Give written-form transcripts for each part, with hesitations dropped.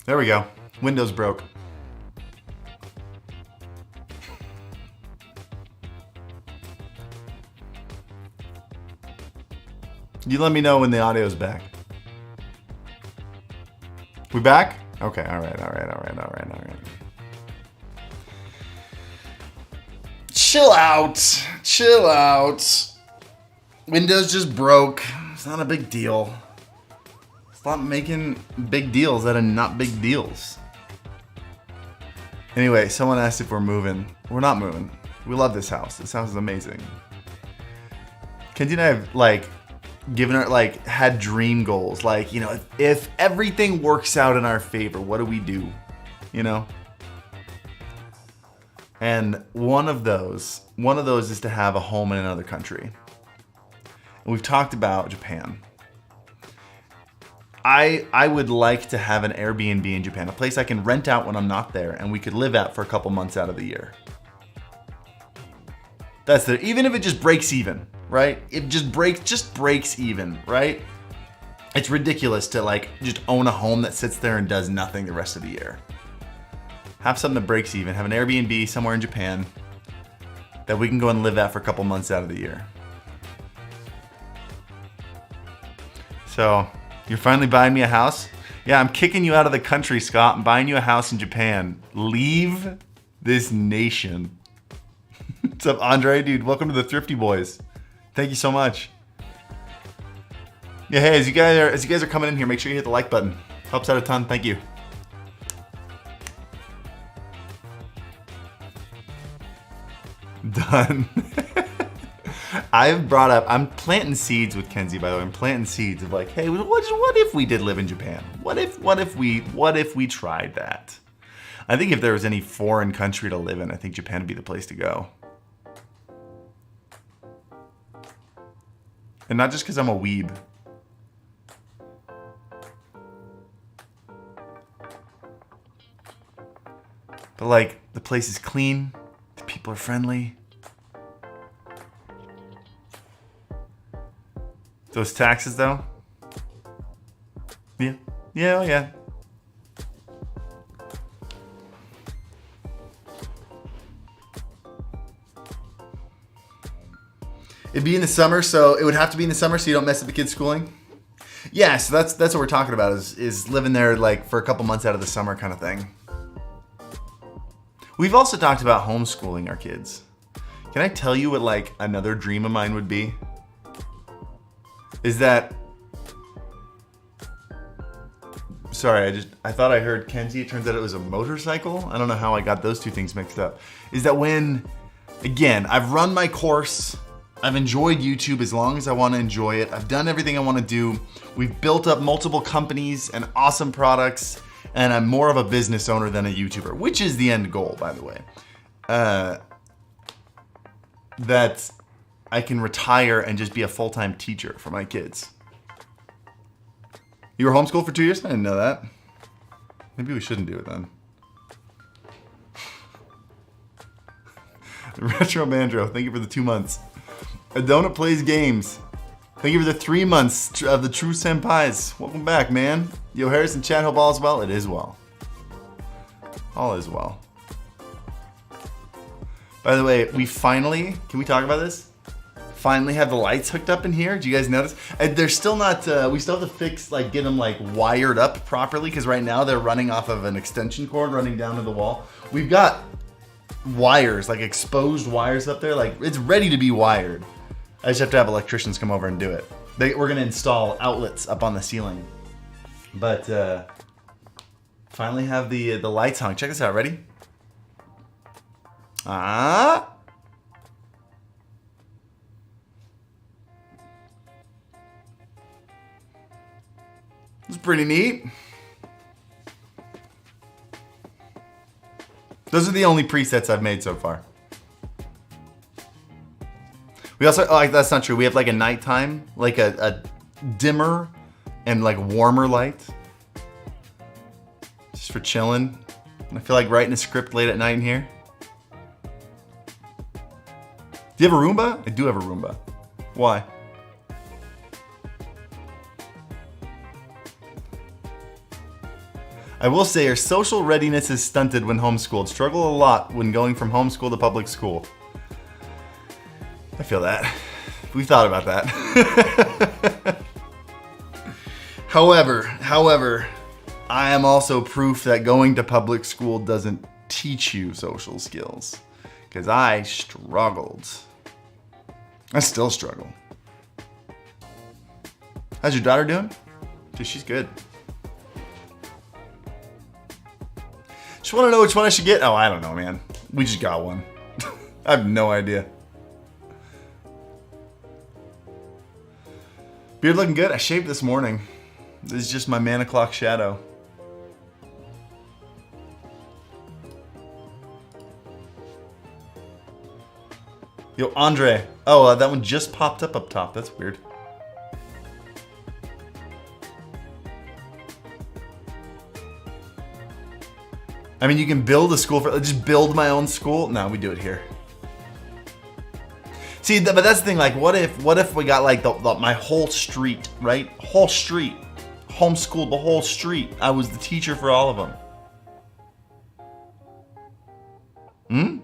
There we go. Windows broke. You let me know when the audio's back. We back? Okay, all right. Chill out. Windows just broke. It's not a big deal. Stop making big deals out of not big deals. Anyway, someone asked if we're moving. We're not moving. We love this house. This house is amazing. Kenzie and I have given her had dream goals. If everything works out in our favor, what do we do? And one of those is to have a home in another country. And we've talked about Japan. I would like to have an Airbnb in Japan, a place I can rent out when I'm not there and we could live at for a couple months out of the year. Even if it just breaks even, right? It just breaks even, right? It's ridiculous to just own a home that sits there and does nothing the rest of the year. Have something that breaks even. Have an Airbnb somewhere in Japan that we can go and live at for a couple months out of the year. So, you're finally buying me a house? Yeah, I'm kicking you out of the country, Scott. I'm buying you a house in Japan. Leave this nation. What's up, Andre? Dude, welcome to the Thrifty Boys. Thank you so much. Yeah, hey, as you guys are coming in here, make sure you hit the like button. Helps out a ton. Thank you. Done. I'm planting seeds with Kenzie, by the way. I'm planting seeds of hey, what if we did live in Japan? What if we tried that? I think if there was any foreign country to live in, I think Japan would be the place to go. And not just because I'm a weeb. But the place is clean, the people are friendly. Those taxes though? Yeah. It'd be in the summer, so it would have to be in the summer so you don't mess up the kids' schooling. Yeah, so that's what we're talking about is living there for a couple months out of the summer kind of thing. We've also talked about homeschooling our kids. Can I tell you what another dream of mine would be? Is that... Sorry, I thought I heard Kenzie. It turns out it was a motorcycle. I don't know how I got those two things mixed up. Is that again, I've run my course. I've enjoyed YouTube as long as I want to enjoy it. I've done everything I want to do. We've built up multiple companies and awesome products. And I'm more of a business owner than a YouTuber, which is the end goal, by the way. That I can retire and just be a full-time teacher for my kids. You were homeschooled for 2 years? I didn't know that. Maybe we shouldn't do it then. Retro Mandro, thank you for the 2 months. Adona plays games. Thank you for the 3 months of the True Senpais. Welcome back, man. Yo, Harrison, chat, hope all is well. It is well. All is well. By the way, we finally, can we talk about this? Finally have the lights hooked up in here. Do you guys notice? They're still not, we still have to fix, get them wired up properly, because right now they're running off of an extension cord running down to the wall. We've got wires, exposed wires up there. It's ready to be wired. I just have to have electricians come over and do it. We're going to install outlets up on the ceiling. But finally have the lights hung. Check this out. Ready? It's pretty neat. Those are the only presets I've made so far. We also, that's not true. We have a nighttime, a dimmer and warmer light. Just for chilling. I feel like writing a script late at night in here. Do you have a Roomba? I do have a Roomba. Why? I will say your social readiness is stunted when homeschooled. Struggle a lot when going from homeschool to public school. I feel that. We've thought about that. However, I am also proof that going to public school doesn't teach you social skills. Because I struggled. I still struggle. How's your daughter doing? Dude, she's good. Just want to know which one I should get. Oh, I don't know, man. We just got one. I have no idea. Beard looking good. I shaved this morning. This is just my man o'clock shadow. Yo, Andre. Oh, that one just popped up top. That's weird. I mean, you can build a school for, just build my own school. No, we do it here. See, but that's the thing. Like, what if we got like my whole street, right? Whole street, homeschooled the whole street. I was the teacher for all of them.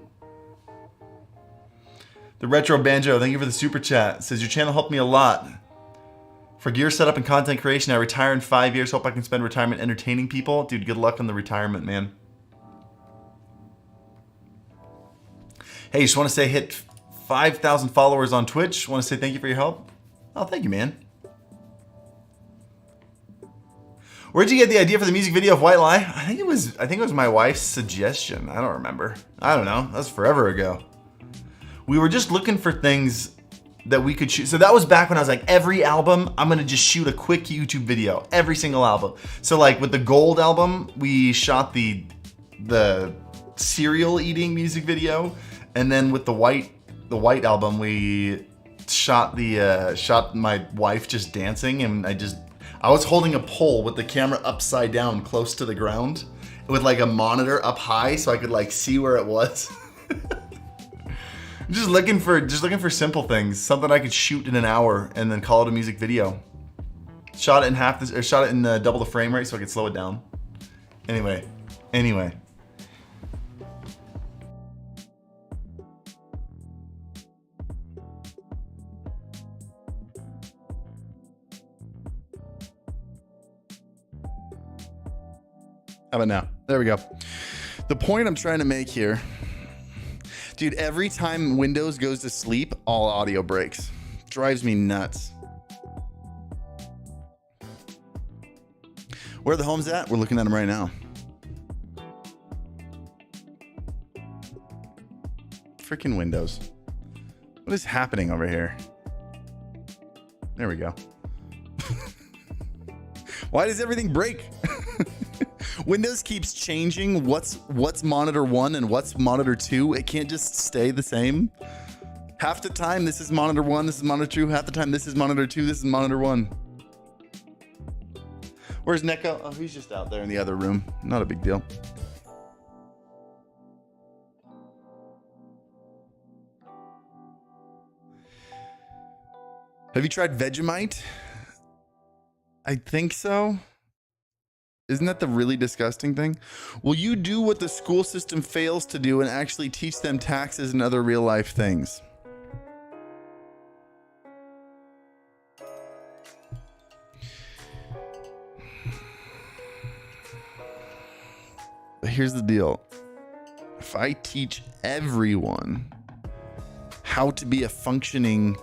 The Retro Banjo, thank you for the super chat. It says your channel helped me a lot. For gear setup and content creation, I retire in 5 years. Hope I can spend retirement entertaining people. Dude, good luck on the retirement, man. Hey, just want to say hit 5,000 followers on Twitch. Want to say thank you for your help. Oh, thank you, man. Where'd you get the idea for the music video of White Lie? I think it was my wife's suggestion. I don't remember. I don't know. That was forever ago. We were just looking for things that we could shoot. So that was back when I was like, every album, I'm gonna just shoot a quick YouTube video. Every single album. So like with the Gold album, we shot the cereal eating music video. And then with the white album, we shot shot my wife just dancing, and I was holding a pole with the camera upside down close to the ground with like a monitor up high so I could like see where it was. just looking for simple things, something I could shoot in an hour and then call it a music video. Shot it in shot it in double the frame rate so I could slow it down. Anyway. How about now? There we go. The point I'm trying to make here, dude, every time Windows goes to sleep, all audio breaks. Drives me nuts. Where are the homes at? We're looking at them right now. Freaking Windows. What is happening over here? There we go. Why does everything break? Windows keeps changing what's monitor 1 and what's monitor 2. It can't just stay the same. Half the time this is monitor 1, this is monitor 2. Half the time this is monitor 2, this is monitor 1. Where's Neko? Oh, he's just out there in the other room. Not a big deal. Have you tried Vegemite? I think so. Isn't that the really disgusting thing? Will you do what the school system fails to do and actually teach them taxes and other real life things? But here's the deal. If I teach everyone how to be a functioning,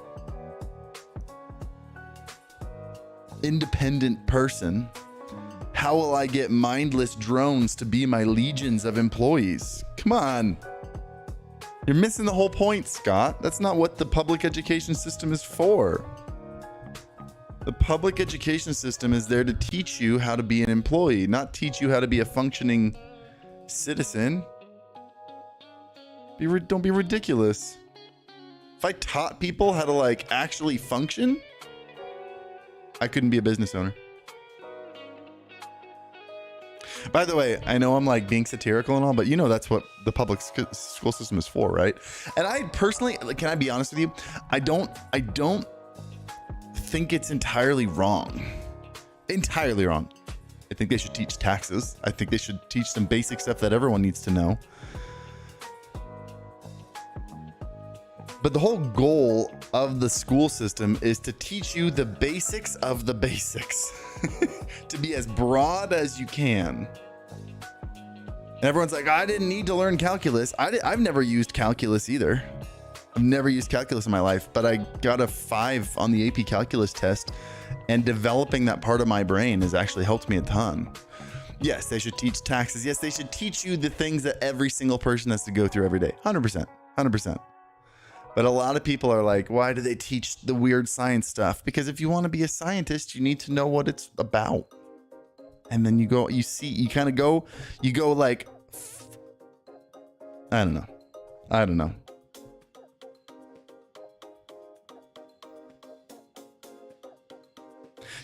independent person, how will I get mindless drones to be my legions of employees? Come on. You're missing the whole point, Scott. That's not what the public education system is for. The public education system is there to teach you how to be an employee, not teach you how to be a functioning citizen. Don't be ridiculous. If I taught people how to like actually function, I couldn't be a business owner. By the way, I know I'm like being satirical and all, but you know that's what the public school system is for, right? And I personally, can I be honest with you? I don't think it's entirely wrong. Entirely wrong. I think they should teach taxes. I think they should teach some basic stuff that everyone needs to know. But the whole goal of the school system is to teach you the basics of the basics. To be as broad as you can. And everyone's like, I didn't need to learn calculus. I've never used calculus either. I've never used calculus in my life, but I got a 5 on the AP calculus test, and developing that part of my brain has actually helped me a ton. Yes, they should teach taxes. Yes, they should teach you the things that every single person has to go through every day. 100%, 100%. But a lot of people are like, why do they teach the weird science stuff? Because if you want to be a scientist, you need to know what it's about. And then you go like, I don't know.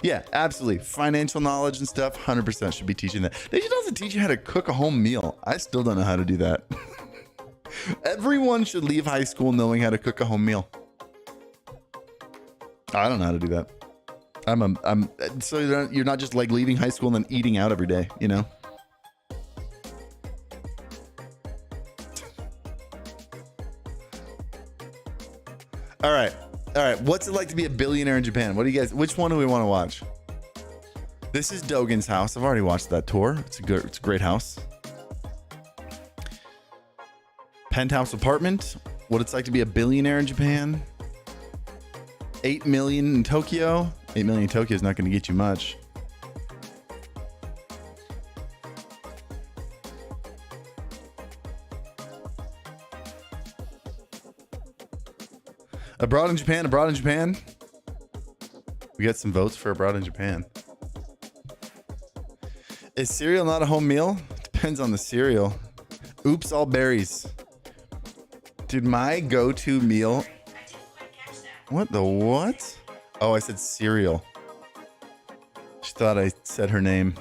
Yeah, absolutely. Financial knowledge and stuff, 100% should be teaching that. They should also teach you how to cook a home meal. I still don't know how to do that. Everyone should leave high school knowing how to cook a home meal. I don't know how to do that. So you're not just like leaving high school and then eating out every day, you know? All right. What's it like to be a billionaire in Japan? What do you guys, which one do we want to watch? This is Dogen's house. I've already watched that tour. It's a great house. Penthouse apartment. What it's like to be a billionaire in Japan. 8 million in Tokyo. 8 million in Tokyo is not going to get you much. Abroad in Japan. We got some votes for abroad in Japan. Is cereal not a home meal? Depends on the cereal. Oops, all berries. Dude, my go-to meal. What the what? Oh, I said cereal. She thought I said her name.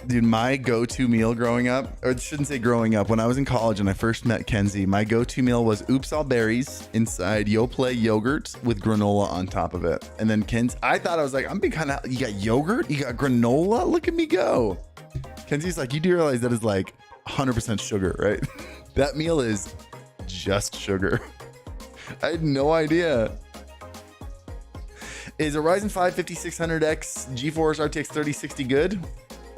Dude, my go-to meal growing up, or I shouldn't say growing up, when I was in college and I first met Kenzie, my go-to meal was Oops All Berries inside Yoplait yogurt with granola on top of it. And then I thought, I was like, I'm being kind of, you got yogurt? You got granola? Look at me go. Kenzie's like, you do realize that is like 100% sugar, right? That meal is just sugar. I had no idea. Is a Ryzen 5 5600X GeForce RTX 3060 good?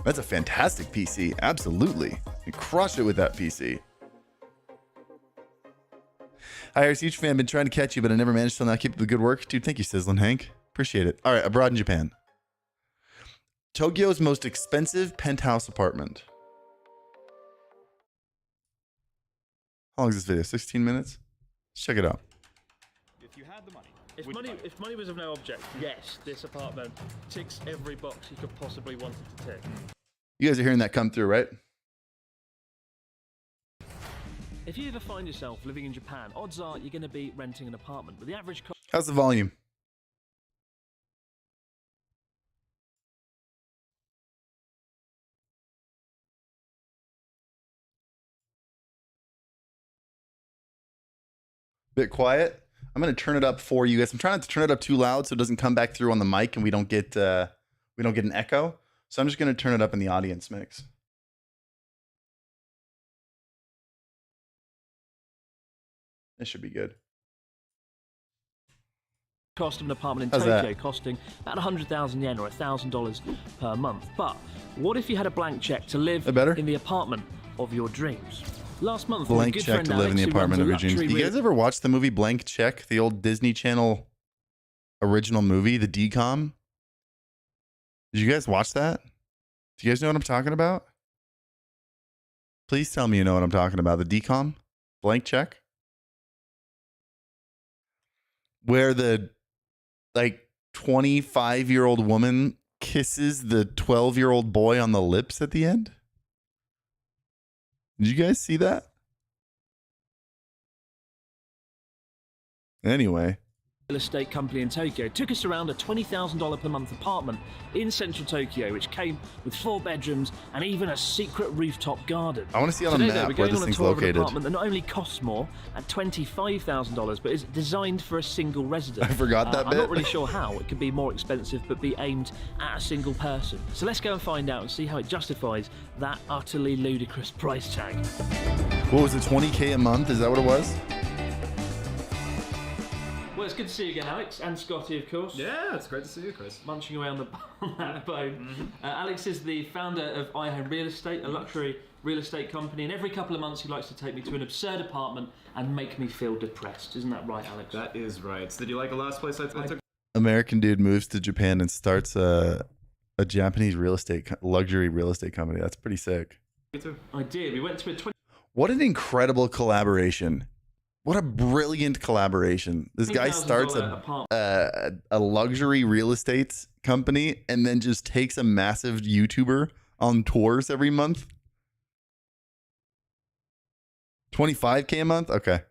That's a fantastic PC. Absolutely. You crush it with that PC. Hi, Iris, huge fan. Been trying to catch you, but I never managed till now. Keep up the good work. Dude, thank you, Sizzlin' Hank. Appreciate it. All right, abroad in Japan. Tokyo's most expensive penthouse apartment. How long is this video? 16 minutes? Let's check it out. If you had the money. If money was of no object, yes, this apartment ticks every box you could possibly want it to tick. You guys are hearing that come through, right? If you ever find yourself living in Japan, odds are you're going to be renting an apartment with the average cost. How's the volume? Bit quiet. I'm going to turn it up for you guys. I'm trying not to turn it up too loud so it doesn't come back through on the mic and we don't get an echo. So I'm just going to turn it up in the audience mix. This should be good. Cost of an apartment in Tokyo costing about 100,000 yen or $1,000 per month. But what if you had a blank check to live in the apartment of your dreams? Last month, Blank Check to live in the apartment of your dreams. You guys ever watch the movie Blank Check, the old Disney Channel original movie, the DCOM? Did you guys watch that? Do you guys know what I'm talking about? Please tell me you know what I'm talking about. The DCOM? Blank Check? Where the 25-year-old woman kisses the 12-year-old boy on the lips at the end? Did you guys see that? Anyway. real estate company in Tokyo took us around a $20,000 per month apartment in central Tokyo, which came with 4 bedrooms and even a secret rooftop garden. I want to see on a Today, map we're where going this on a thing's tour of an located. apartment that not only costs more at $25,000, but is designed for a single resident. I forgot that bit. I'm not really sure how it could be more expensive, but be aimed at a single person. So let's go and find out and see how it justifies that utterly ludicrous price tag. What was it, 20K a month? Is that what it was? Well, it's good to see you again, Alex, and Scotty, of course. Yeah, it's great to see you, Chris. Munching away on that bone. Alex is the founder of iHome Real Estate, a luxury real estate company, and every couple of months he likes to take me to an absurd apartment and make me feel depressed. Isn't that right, Alex? That is right. Did you like the last place I took? American dude moves to Japan and starts a Japanese luxury real estate company. That's pretty sick. Me too. I did. We went to a What an incredible collaboration. What a brilliant collaboration. This guy starts a luxury real estate company and then just takes a massive YouTuber on tours every month. 25K a month? Okay.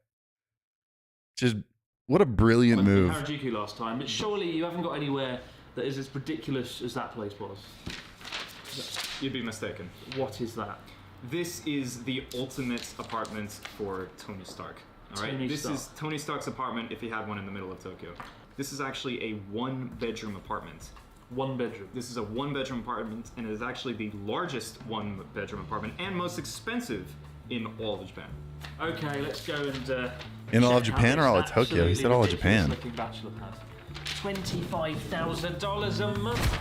Just what a brilliant move. Went to Harajuku last time, but surely you haven't got anywhere that is as ridiculous as that place was. You'd be mistaken. What is that? This is the ultimate apartment for Tony Stark. All right, this is Tony Stark's apartment if he had one in the middle of Tokyo. This is actually a 1-bedroom apartment. 1 bedroom. This is a 1-bedroom apartment, and it is actually the largest 1-bedroom apartment and most expensive in all of Japan. Okay, let's go and. In all of Japan or all of Tokyo? He said all of Japan. $25,000 a month.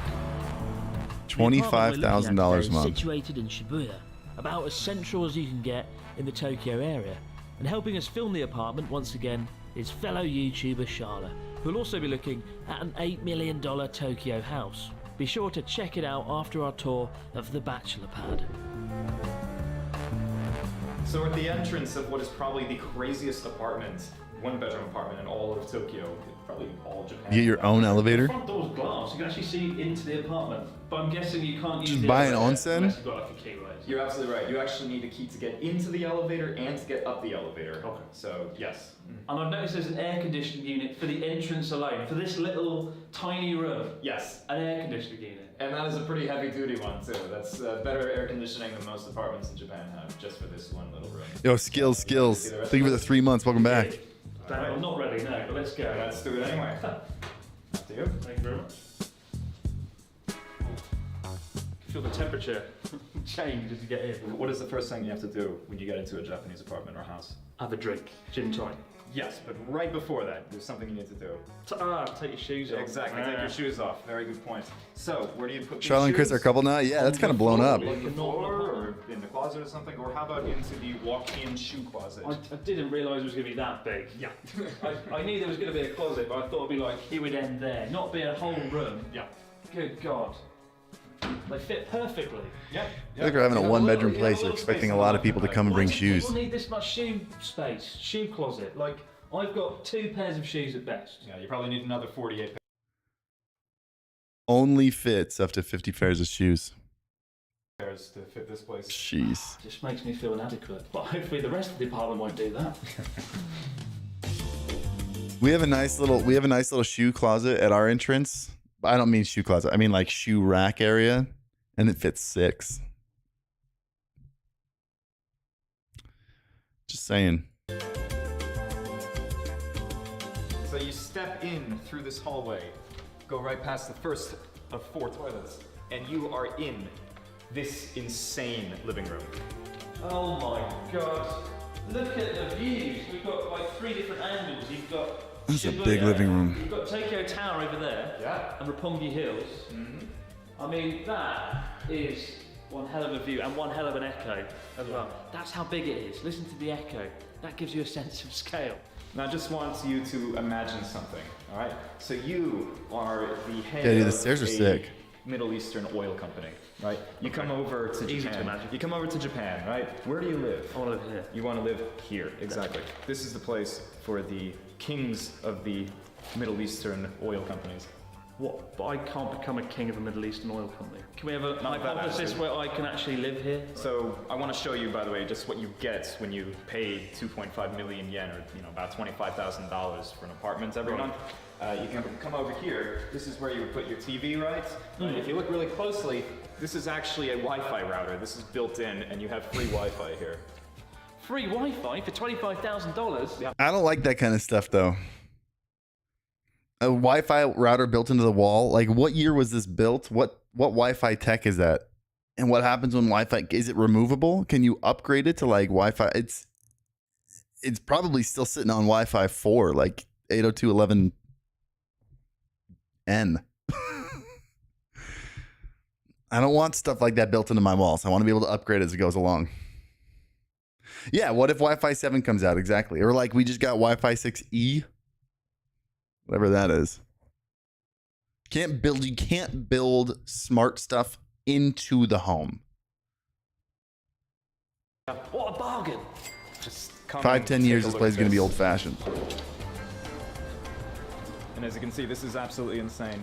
$25,000 a month. Situated in Shibuya, about as central as you can get in the Tokyo area. And helping us film the apartment once again is fellow YouTuber Sharla, who'll also be looking at an $8 million Tokyo house. Be sure to check it out after our tour of the bachelor pad. So we're at the entrance of what is probably the craziest apartment, 1-bedroom apartment in all of Tokyo, probably all of Japan. You get your own elevator? The front door's glass, you can actually see into the apartment. But I'm guessing you can't use Just the buy an elevator onsen? unless you've got like a key, right? You're absolutely right. You actually need a key to get into the elevator and to get up the elevator. Okay. So, yes. And I've noticed there's an air conditioning unit for the entrance alone, for this little tiny room. Yes. An air conditioning unit. And that is a pretty heavy duty one too. That's better air conditioning than most apartments in Japan have, just for this one little room. Yo, skills. Thank you for the 3 months. Welcome back. I'm not ready, no, but let's go. Let's do it anyway. Up to you. Thank you very much. Feel the temperature change as you get in. What is the first thing you have to do when you get into a Japanese apartment or house? Have a drink. Gin tonic. Yes, but right before that, there's something you need to do. Take your shoes off. Exactly, take your shoes off. Very good point. So, where do you put Charlotte and Chris are a couple now? Yeah, that's kind of blown up. On the floor, or in the closet or something? Or how about into the walk-in shoe closet? I didn't realise it was going to be that big. Yeah. I knew there was going to be a closet, but I thought it'd be like, it would end there, not be a whole room. Yeah. Good God. They fit perfectly. Yep. I feel like we're having a 1-bedroom place. You're expecting a lot of people to come and bring shoes. People need this much shoe space, shoe closet. Like, I've got 2 pairs of shoes at best. Yeah, you probably need another 48 Only fits up to 50 pairs of shoes. pairs to fit this place. Jeez. Just makes me feel inadequate. But hopefully the rest of the apartment won't do that. We have a nice little shoe closet at our entrance. I don't mean shoe closet. I mean like shoe rack area, and it fits 6. Just saying. So you step in through this hallway, go right past the first of 4 toilets, and you are in this insane living room. Oh my God. Look at the views. We've got like 3 different angles. You've got That's a Shibuya, big living room. You've got Tokyo Tower over there. Yeah. And Roppongi Hills. I mean, that is one hell of a view and one hell of an echo as well. That's how big it is. Listen to the echo. That gives you a sense of scale. Now I just want you to imagine something, all right? So you are the head Yeah, dude, the of stairs are a sick. Middle Eastern oil company, right? You come over to Easy to Japan. imagine. You come over to Japan, right? Where do you live? I want to live here. You want to live here, exactly. This is the place for the kings of the Middle Eastern oil companies. What? But I can't become a king of a Middle Eastern oil company. Can we have a Not that hypothesis actually. where I can actually live here? So I want to show you, by the way, just what you get when you pay 2.5 million yen, or about $25,000 for an apartment every month. You can come over here. This is where you would put your TV, right? If you look really closely, this is actually a Wi-Fi router. This is built in, and you have free Wi-Fi here. Free Wi-Fi for $25,000? Yeah. I don't like that kind of stuff though. A Wi-Fi router built into the wall. Like, what year was this built? What Wi-Fi tech is that? And what happens when Wi-Fi, is it removable? Can you upgrade it to like Wi-Fi? It's probably still sitting on Wi-Fi 4, like 802.11n. I don't want stuff like that built into my walls. I want to be able to upgrade as it goes along. Yeah, what if Wi-Fi 7 comes out? Exactly. Or like we just got Wi-Fi 6E. Whatever that is. You can't build smart stuff into the home. What a bargain! Just come 5-10 years, this place is going to be old fashioned. And as you can see, this is absolutely insane.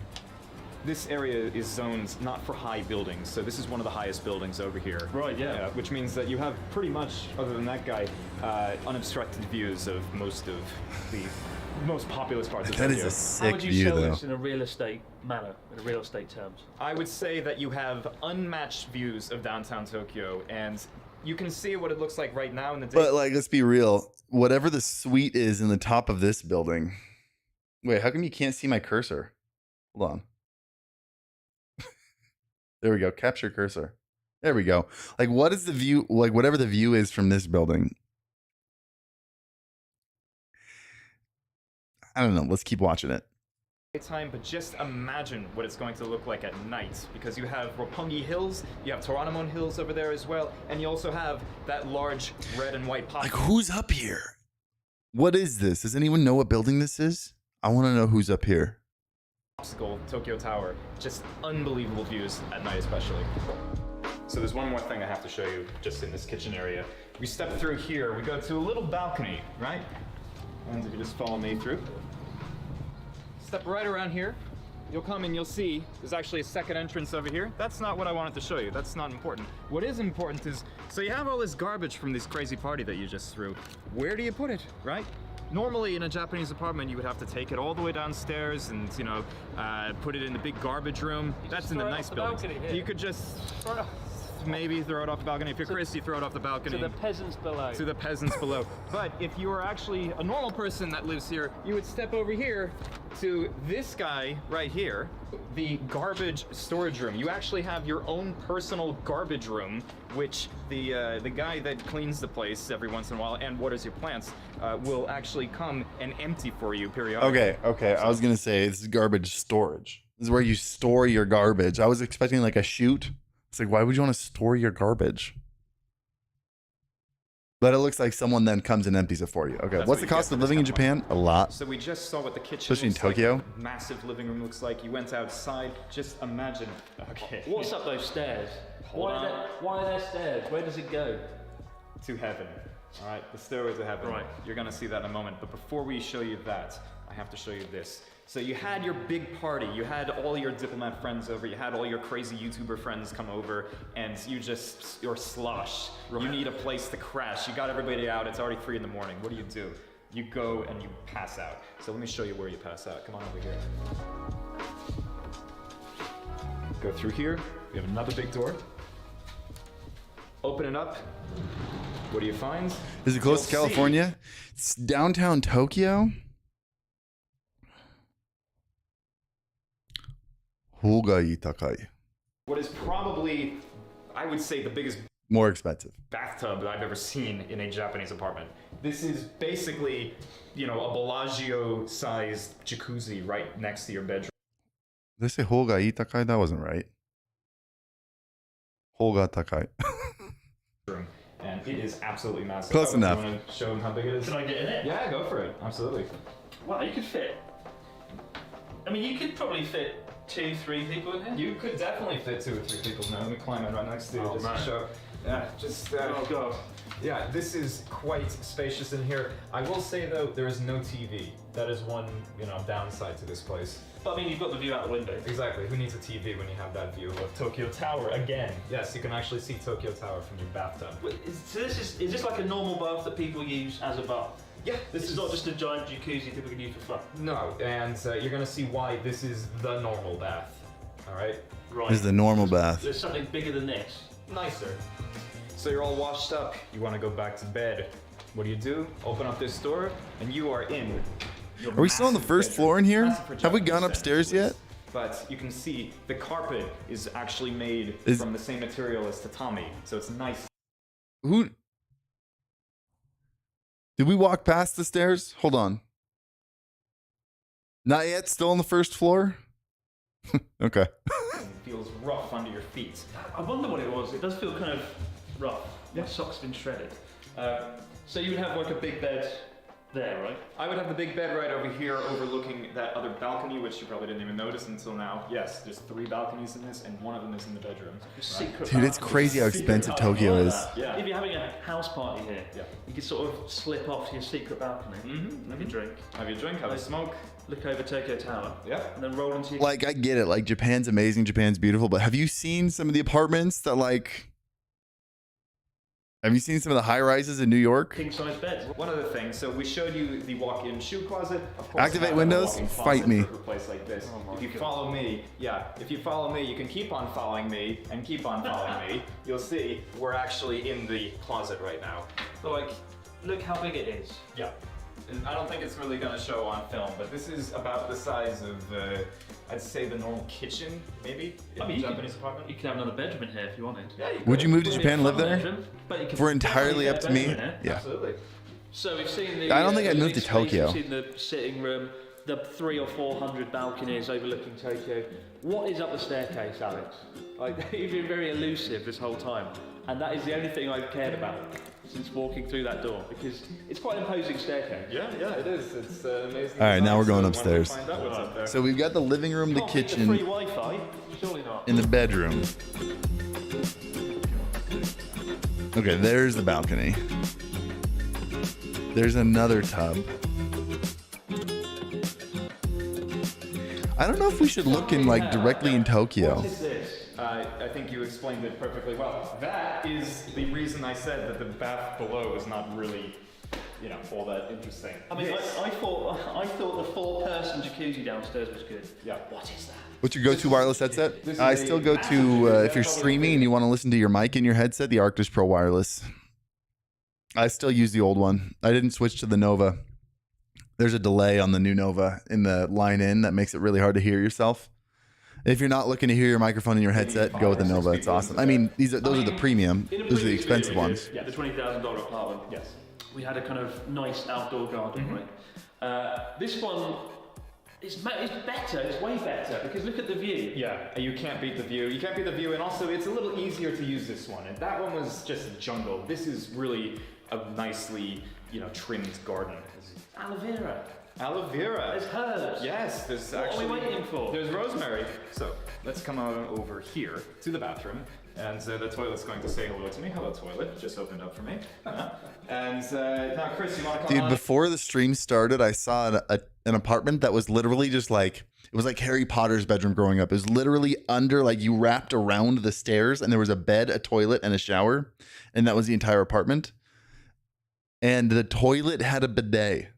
This area is zoned not for high buildings, so this is one of the highest buildings over here. Right, yeah. Which means that you have pretty much, other than that guy, unobstructed views of most of the most populous parts of That Tokyo. is a How sick would you view, sell though. this in a real estate manner, in real estate terms? I would say that you have unmatched views of downtown Tokyo, and you can see what it looks like right now in the day. But like, let's be real. Whatever the suite is in the top of this building. Wait, how come you can't see my cursor? Hold on. There we go. Capture cursor. There we go. Like, what is the view? Like, whatever the view is from this building. I don't know. Let's keep watching it. Time, but just imagine what it's going to look like at night, because you have Roppongi Hills, you have Toranomon Hills over there as well, and you also have that large red and white pop. Like, who's up here? What is this? Does anyone know what building this is? I want to know who's up here. Tokyo Tower. Just unbelievable views at night, especially. So there's one more thing I have to show you just in this kitchen area. We step through here, we go to a little balcony, right? And if you just follow me through. Step right around here. You'll come and you'll see there's actually a second entrance over here. That's not what I wanted to show you. That's not important. What is important is, so you have all this garbage from this crazy party that you just threw. Where do you put it, right? Normally in a Japanese apartment, you would have to take it all the way downstairs and, put it in the big garbage room. That's in the nice buildings. You could just maybe throw it off the balcony. If you're Chris, you throw it off the balcony. To the peasants below. To the peasants below. But if you are actually a normal person that lives here, you would step over here to this guy right here, the garbage storage room. You actually have your own personal garbage room, which the guy that cleans the place every once in a while and waters your plants will actually come and empty for you periodically. Okay. I was going to say this is garbage storage. This is where you store your garbage. I was expecting like a chute. It's like, why would you want to store your garbage? But it looks like someone then comes and empties it for you. Okay, That's what's what the you cost get of for this living in kind of Japan? A lot. So we just saw what the kitchen Especially in looks like, Tokyo. what the massive living room looks like. You went outside, just imagine. Okay. What's up those stairs? Why are there stairs? Where does it go? To heaven. All right, the stairway to heaven. Right. You're gonna see that in a moment. But before we show you that, I have to show you this. So you had your big party. You had all your diplomat friends over. You had all your crazy YouTuber friends come over, and you're slosh. Right. You need a place to crash. You got everybody out. It's already 3 in the morning. What do? You go and you pass out. So let me show you where you pass out. Come on over here. Go through here. We have another big door. Open it up. What do you find? Is it close to California? It's downtown Tokyo. What is probably, I would say, the biggest More expensive. bathtub that I've ever seen in a Japanese apartment. This is basically, a Bellagio-sized jacuzzi right next to your bedroom. Did they say Hoga Itakai? That wasn't right. Hoga Takai. And it is absolutely massive. Close enough. You want to show them how big it is? Can I get in it? Yeah, go for it. Absolutely. Wow, you could fit. I mean, you could probably fit 2-3 people in here. You could definitely fit 2 or 3 people. Now let me climb in right next to you just to show. Yeah, Oh god. Yeah, this is quite spacious in here. I will say though, there is no TV. That is one, downside to this place. But I mean, you've got the view out the window. Exactly. Who needs a TV when you have that view of Tokyo Tower again? Yes, you can actually see Tokyo Tower from your bathtub. So is this like a normal bath that people use as a bath? Yeah, This is not just a giant jacuzzi typically used for fun. No, and you're gonna see why this is the normal bath. All right. Right. This is the normal bath. There's something bigger than this. Nicer. So you're all washed up. You want to go back to bed. What do? Open up this door, and you are in. Are we still on the first floor in here? Have we gone upstairs yet? But you can see the carpet is actually made from the same material as tatami, so it's nice. Who? Did we walk past the stairs? Hold on. Not yet. Still on the first floor. Okay. It feels rough under your feet. I wonder what it was. It does feel kind of rough. My socks have been shredded. So you would have like a big bed there, right? I would have the big bed right over here overlooking that other balcony, which you probably didn't even notice until now. Yes, there's 3 balconies in this, and one of them is in the bedroom. Secret Dude, it's crazy how expensive Tokyo is. Yeah. If you're having a house party here, Yeah. you can sort of slip off to your secret balcony, have a drink, Have your drink, have a smoke. look over Tokyo Tower, Yeah. and then roll into your... Like, I get it. Like, Japan's amazing. Japan's beautiful. But have you seen some of the apartments that, like... Have you seen some of the high rises in New York? king-size beds. One other thing, so we showed you the walk-in shoe closet. Of course, Activate I have a windows, walk-in fight closet me. for a place like this. If you follow me, if you follow me, you can keep on following me and keep on following me. You'll see we're actually in the closet right now. But like, look how big it is. Yeah. And I don't think it's really going to show on film, but this is about the size of, I'd say, the normal kitchen, maybe, in a Japanese apartment. You could have another bedroom in here if you wanted. Yeah, you Would could. you move to Japan and live there? If For entirely up to me? Yeah. Absolutely. So we've seen the... I don't think I'd move to space, Tokyo. We've seen the sitting room, the 300 or 400 balconies overlooking Tokyo. What is up the staircase, Alex? Like, you've been very elusive this whole time, and that is the only thing I've cared about since walking through that door, because it's quite an imposing staircase. Yeah, it is. It's amazing. All right, now we're going So upstairs. why don't we find out what's up there? So we've got the living room, the Can't beat kitchen, free Wi-Fi, surely not. and the bedroom. Okay, there's the balcony. There's another tub. I don't know if we should look in like directly in Tokyo. What is this? I think you explained it perfectly well. That is the reason I said that the bath below is not really, all that interesting. I mean, I thought the 4-person jacuzzi downstairs was good. Yeah. What is that? What's your go-to wireless headset? This is I a still go massive to, jacuzzi. if you're streaming and you want to listen to your mic in your headset, the Arctis Pro Wireless. I still use the old one. I didn't switch to the Nova. There's a delay on the new Nova in the line in that makes it really hard to hear yourself. If you're not looking to hear your microphone in your headset, go with the Nova. It's awesome. I mean, those are the premium. Those are the expensive ones. Yeah, the $20,000 apartment. Yes. We had a kind of nice outdoor garden, right? This one is better. It's way better because look at the view. Yeah, you can't beat the view. You can't beat the view, and also it's a little easier to use this one. And that one was just jungle. This is really a nicely, trimmed garden. Aloe vera. Aloe vera. There's herbs. Yes, there's What actually. are we waiting for? There's rosemary. So let's come on over here to the bathroom, and the toilet's going to say hello to me. Hello, toilet. Just opened up for me. And now, Chris, you want to come Dude, on? before the stream started, I saw an apartment that was literally just like, it was like Harry Potter's bedroom growing up. It was literally under, like you wrapped around the stairs and there was a bed, a toilet, and a shower. And that was the entire apartment. And the toilet had a bidet.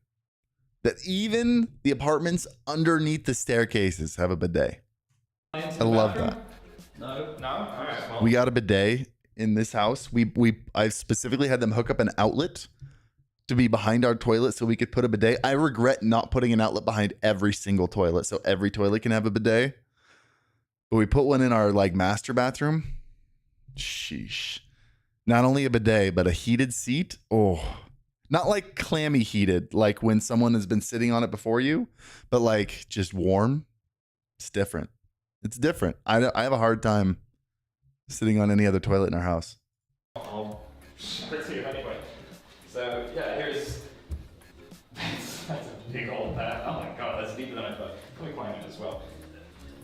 That even the apartments underneath the staircases have a bidet. I love that. No? All right. Well, We got a bidet in this house. I specifically had them hook up an outlet to be behind our toilet so we could put a bidet. I regret not putting an outlet behind every single toilet so every toilet can have a bidet. But we put one in our like master bathroom. Sheesh. Not only a bidet, but a heated seat. Oh, not like clammy heated, like when someone has been sitting on it before you, but like just warm. It's different. It's different. I have a hard time sitting on any other toilet in our house. I'll show it to you anyway. So yeah, here's that's a big old bath. Oh my god, that's deeper than I thought. Can we climb it as well?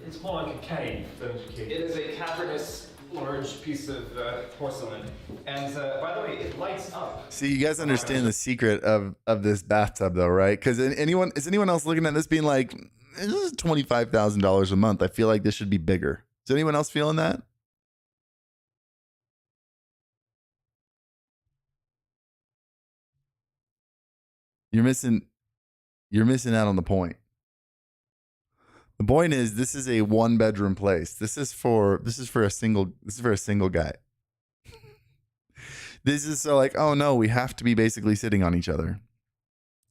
It's more like a cave, don't you, kid? It is a cavernous, large piece of porcelain, and by the way, it lights up. See, you guys understand the secret of this bathtub, though, right? Because is anyone else looking at this being like, this is $25,000 a month. I feel like this should be bigger. Is anyone else feeling that? You're missing out on the point. The point is, this is a 1-bedroom place. This is for a single guy. This is so like, oh no, we have to be basically sitting on each other.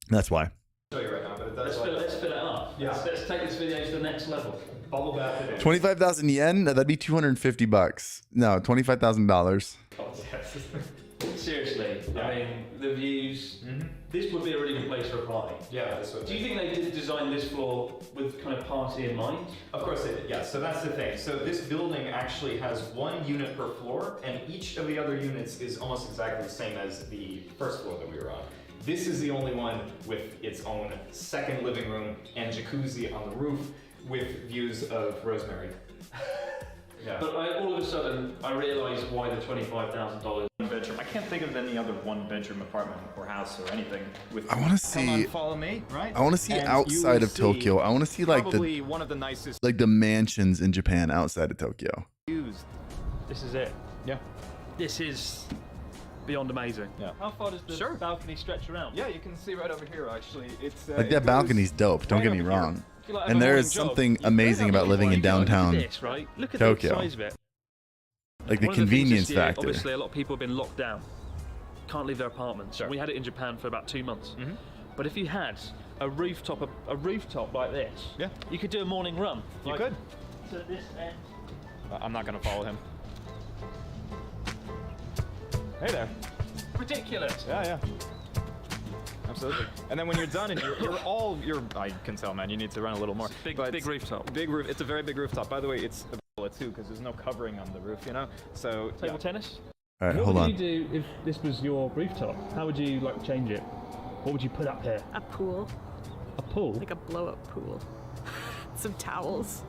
That's why. Show you right now, but it does. Let's fill it up. Yeah. Let's take this video to the next level. Bubble bath it in. 25,000 yen? No, that'd be $250. No, $25,000. Seriously, I mean, the views. This would be a really good place for a party. Yeah, this would. Do you think they did design this floor with kind of party in mind? Of course they did, yeah. So that's the thing. So this building actually has 1 unit per floor, and each of the other units is almost exactly the same as the first floor that we were on. This is the only one with its own second living room and jacuzzi on the roof with views of Rosemary. Yeah. But all of a sudden, I realised why the $25,000. Bedroom. I can't think of any other 1-bedroom apartment or house or anything with. I want to see. Come on, follow me, right? I want to see And outside of Tokyo. I want to see like probably one of the nicest the mansions in Japan outside of Tokyo. views. This is it. Yeah. This is beyond amazing. Yeah. How far does the balcony stretch around? Yeah, you can see right over here. Actually, it's Like that balcony's dope. Don't right get me over wrong. Like And there is something amazing about living in downtown Look at this, right? Look at Tokyo. the size of it. Like the One of the things convenience this year, factor. Obviously, a lot of people have been locked down. Can't leave their apartments. Sure. We had it in Japan for about 2 months. But if you had a rooftop like this, Yeah. you could do a morning run. You like, could. To this end. I'm not gonna follow him. Hey there. Ridiculous. Yeah. Absolutely. And then when you're done and you're I can tell, man, you need to run a little more. Big rooftop. Big roof. It's a very big rooftop. By the way, it's a too because there's no covering on the roof, you know. So Table tennis. All right, What hold would on. you do if this was your rooftop? How would you like change it? What would you put up here? A pool, A pool? like a blow-up pool. Some towels.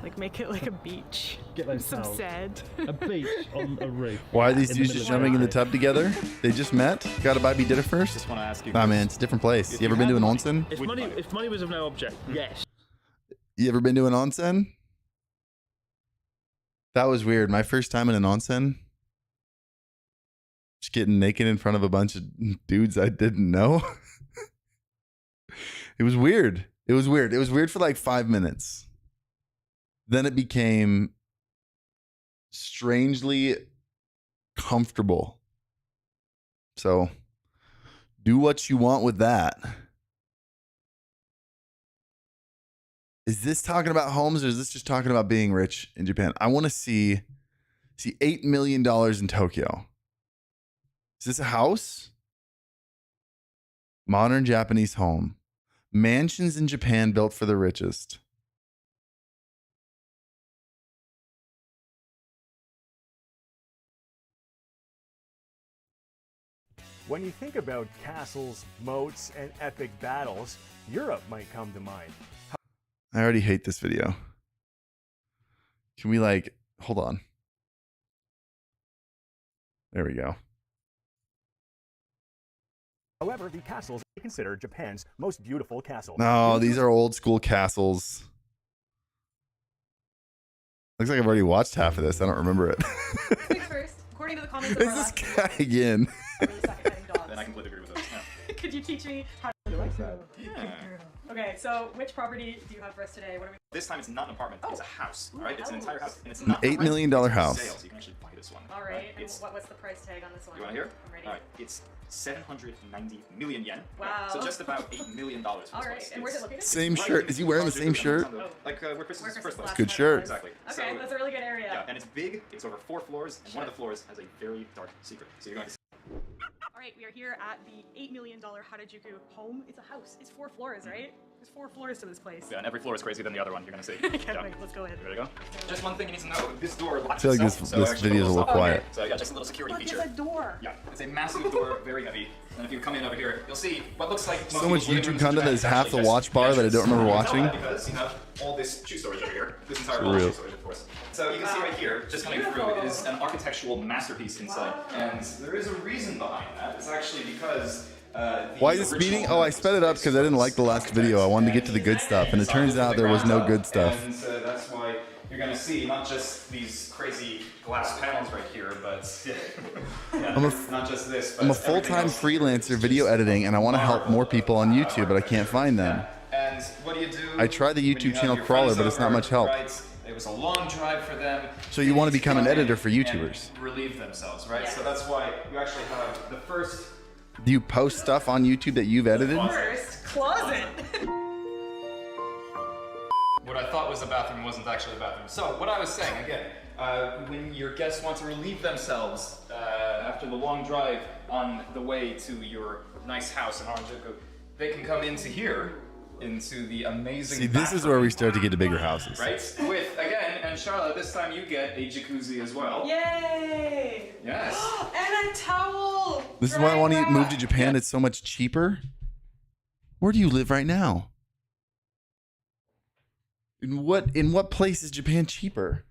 Like make it like a beach. Get those Some towels. sand. A beach on a roof. Why are these In the dudes middle just of jumping in the nowhere. tub together? They just met? Gotta buy be did it first? just want to ask you. Nah, man, it's a different place. If You ever you been to had an money- onsen? If money was of no object, yes. You ever been to an onsen? That was weird. My first time in an onsen. Just getting naked in front of a bunch of dudes I didn't know. It was weird. It was weird. It was weird for like 5 minutes. Then it became strangely comfortable. So do what you want with that. Is this talking about homes or is this just talking about being rich in Japan? I want to see $8 million in Tokyo. Is this a house? Modern Japanese home. Mansions in Japan built for the richest. When you think about castles, moats, and epic battles, Europe might come to mind. I already hate this video. Can we hold on. There we go. However, the castles are considered Japan's most beautiful castle. No, these are old school castles. Looks like I've already watched half of this. I don't remember it. Things first, according to the comments of It's our this last guy again. video, really suck at petting dogs. Then I completely agree with those. Yeah. Could you teach me how to do that? Okay, so which property do you have for us today? What are we? This time it's not an apartment, it's a house, all right? It's an house. entire house, and it's not $8 for million rent, it's for house. sale, so you can actually buy this one. All right, and It's, what's the price tag on this one? you want to hear? I'm ready. All right, it's 790 million yen. Wow. So just about $8 million. For this All right, place. and where's it It's located? Same right shirt. in Is he wearing the Provo, same shirt? Like where Christmas Where is first Christmas was. last Good night shirt. was. Exactly. Okay, So- that's a really good area. Yeah, and it's big. It's over 4 floors, and one of the floors has a very dark secret. So you're going to All right, we are here at the $8 million Harajuku home. It's a house. It's 4 floors, right? There's 4 floors to this place. yeah, and every floor is crazier than the other one. You're going to see. I can't wait. Let's go ahead. You ready to go? Just one thing you need to know: this door locks I feel like itself, this- so this actually video's a it'll little stop. quiet. So yeah, just a little security Look, feature. there's a door. Yeah, it's a massive door, very heavy. And if you come in over here, you'll see what looks like So much people's living YouTube rooms in content Japan that is is half actually the watch just bar that I don't remember entrance. You can watching. tell that because you have all this shoe storage over here. This entire For wall is real. shoe storage, of course. So you can see right here, just coming through, is an architectural masterpiece inside. And there is a reason behind that. It's actually because Why is it speeding? Oh, I sped it up because I didn't like the last video. I wanted to get to the good stuff, and it turns out there was no good stuff. And that's why you're going to see not just these crazy glass panels right here, but yeah, not just this. But I'm a full-time freelancer video editing, and I want to help more people on YouTube, but I can't find them. And what do you do? I tried the YouTube channel crawler, but it's not much help. Right? It was a long drive for them. So you want to become an editor for YouTubers? Relieve themselves, right? So that's why you actually have the first. Do you post stuff on YouTube that you've edited? First closet. What I thought was a bathroom wasn't actually a bathroom. So what I was saying again, when your guests want to relieve themselves after the long drive on the way to your nice house in Harajuku, they can come into here, into the amazing. See, this is where we start to get to bigger houses. Right? With again, and Charlotte, this time you get a jacuzzi as well. Yay! Yes. And a towel. This is why I want to move to Japan. It's so much cheaper. Where do you live right now? In what place is Japan cheaper?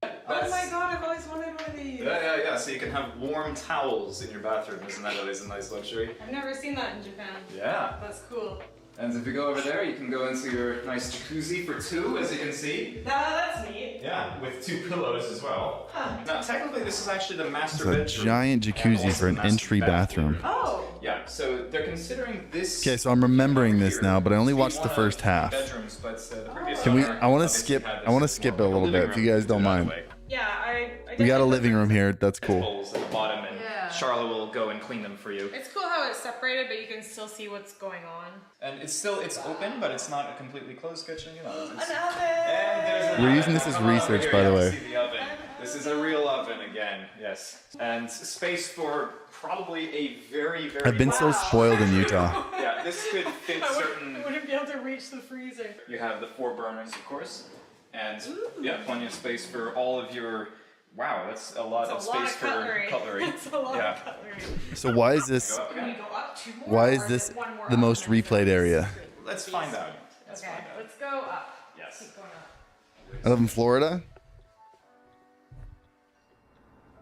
Oh my god, I've always wanted one of these. Yeah. So you can have warm towels in your bathroom. Isn't that always a nice luxury? I've never seen that in Japan. Yeah. That's cool. And if you go over there, you can go into your nice jacuzzi for two, as you can see. That's neat. Yeah, with 2 pillows as well. Huh. Now, technically, this is actually the master It's a bedroom. giant jacuzzi for an entry bathroom. Oh. Yeah, so they're considering this. Okay, so I'm remembering this now, but I only watched the first half. Bedrooms, but the previous Can we? owner I want to obviously skip. had this I want to as skip it more a like little bit, if living you guys room, don't put it that mind. way. Yeah, I We got a definitely living room here. That's cool. Bowls at the bottom, and Yeah. Charlotte will go and clean them for you. It's cool how it's separated, but you can still see what's going on. And it's open, but it's not a completely closed kitchen. You know. An It's, oven! and there's an We're oven. using this as Come on over research, here, by the you way. can see the oven. This is a real oven again. Yes, and space for probably a very, very. I've been so spoiled in Utah. Yeah, this could fit certain. I wouldn't be able to reach the freezer. You have the 4 burners, of course, and yeah, plenty of space for all of your. Wow, that's a lot of It's a lot space of for cutlery. cutlery. It's a lot Yeah. of cutlery. So why is this? Go up Can again. we go up 2 more? Why or is this it one more the up most and then replayed area? Let's find out. Let's Okay, find out. let's go up. Yes. Keep going up. I live in Florida.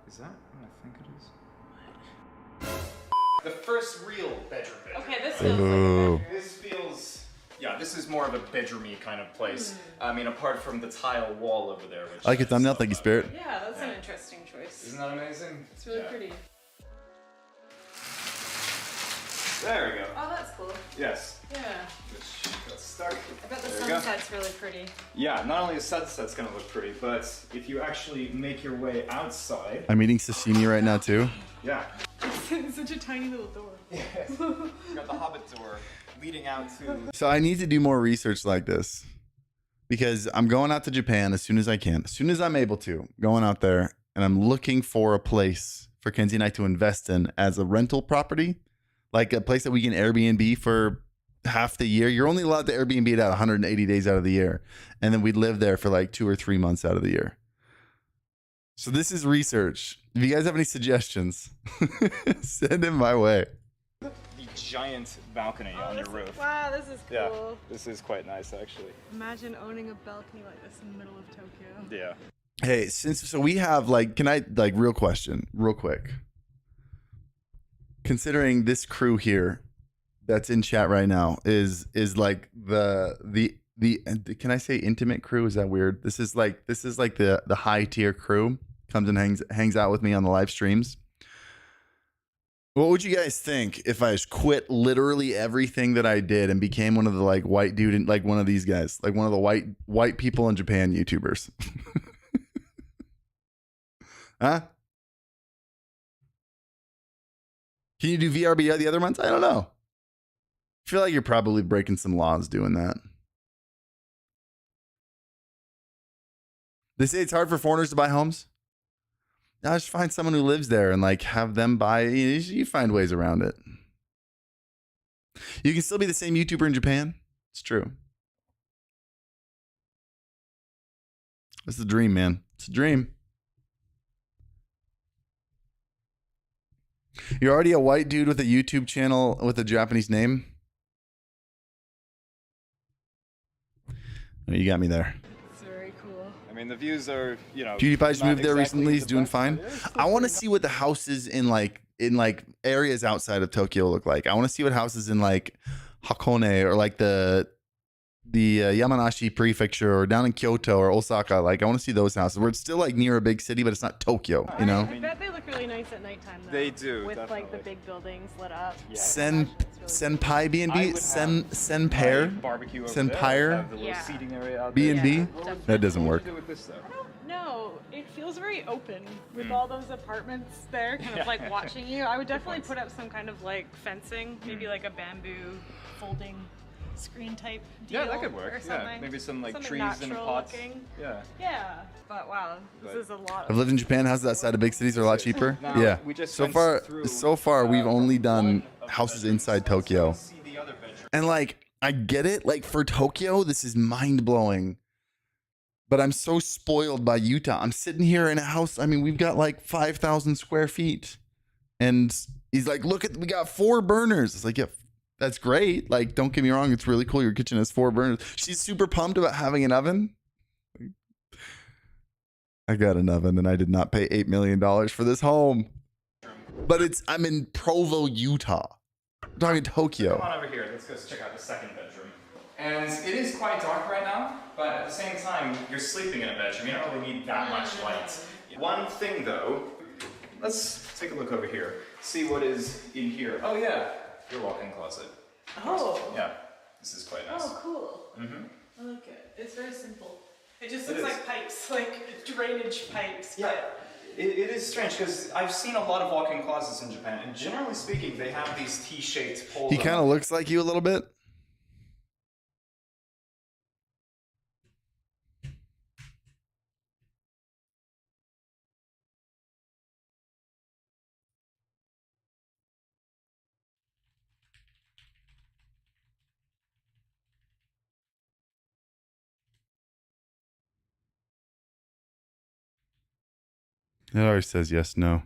Is that what I think it is? The first real bedroom. Okay, this feels Ooh. like a bedroom. This feels. Yeah, this is more of a bedroomy kind of place. I mean, apart from the tile wall over there. Which I like your is thumbnail. so Thank you, fun. Spirit. Yeah, that's an interesting choice. Isn't that amazing? It's really Yeah. pretty. There we go. Oh, that's cool. Yes. Yeah. Which got stuck. I bet the There we go. sunset's really pretty. Yeah, not only the sunset's gonna look pretty, but if you actually make your way outside. I'm eating sashimi right now too. Yeah. It's such a tiny little door. Yes. You got the hobbit door leading out to. So I need to do more research like this because I'm going out to Japan as soon as I can, as soon as I'm able to. Going out there and I'm looking for a place for Kenzie and I to invest in as a rental property, like a place that we can Airbnb for half the year. You're only allowed to Airbnb it out 180 days out of the year, and then we'd live there for like 2 or 3 months out of the year. So this is research. If you guys have any suggestions, send them my way. The giant balcony on your roof. Wow, this is cool. Yeah, this is quite nice actually. Imagine owning a balcony like this in the middle of Tokyo. Yeah. Hey, so we have like, can I like real question, real quick? Considering this crew here that's in chat right now is like the can I say intimate crew? Is that weird? This is like the high tier crew comes and hangs out with me on the live streams. What would you guys think if I just quit literally everything that I did and became one of the like white dude and like one of these guys, like one of the white people in Japan YouTubers? Huh? Can you do VRBO the other months? I don't know. I feel like you're probably breaking some laws doing that. They say it's hard for foreigners to buy homes. Now just find someone who lives there and like have them buy. You find ways around it. You can still be the same YouTuber in Japan. It's true. It's the dream, man. It's a dream. You're already a white dude with a YouTube channel with a Japanese name? Oh, you got me there. It's very cool. I mean, the views are, you know. PewDiePie's not moved there exactly recently. He's the doing best, fine. but it's I want to pretty see what the houses in like in like areas outside of Tokyo look like. I want to see what houses in like Hakone or like the Yamanashi prefecture or down in Kyoto or Osaka. Like I want to see those houses where it's still like near a big city, but it's not Tokyo, you know? I bet they look really nice at nighttime though. They do, With like the definitely. big buildings lit up. Senpai B&B? Senpair? Barbecue over Senpair? there. Have the little Yeah. seating area out there. B&B? Yeah. That doesn't What work. would you do with this though? No, it feels very open with all those apartments there, kind of like watching you. I would definitely put up some kind of like fencing, maybe like a bamboo folding screen type deal. Yeah, that could work. Or Yeah, something. maybe some like Something trees in natural pots. looking. Yeah. Yeah, but wow, this But- is a lot. I've lived in Japan. Houses outside of big cities are a lot cheaper. Now, Yeah. we just So went far, through, we've only done one of the houses bedrooms. inside Let's Tokyo. see the other bedroom. And like, I get it. Like for Tokyo, this is mind blowing. But I'm so spoiled by Utah. I'm sitting here in a house. I mean, we've got like 5,000 square feet. And he's like, look we got 4 burners. It's like, yeah, that's great. Like, don't get me wrong. It's really cool. Your kitchen has 4 burners. She's super pumped about having an oven. I got an oven and I did not pay $8 million for this home. But I'm in Provo, Utah. I'm talking Tokyo. Come on over here. Let's go check out the second bedroom. And it is quite dark right now, but at the same time, you're sleeping in a bedroom. You don't really need that much light. One thing though, let's take a look over here. See what is in here. Oh yeah, your walk-in closet. Oh, Yeah, this is quite nice. cool. Mm-hmm. I like it. It's very simple. It just It looks is. like pipes, like drainage pipes. Yeah, it is strange because I've seen a lot of walk-in closets in Japan, and generally speaking, they have these T-shaped pull. He kind of looks like you a little bit. It always says yes, no.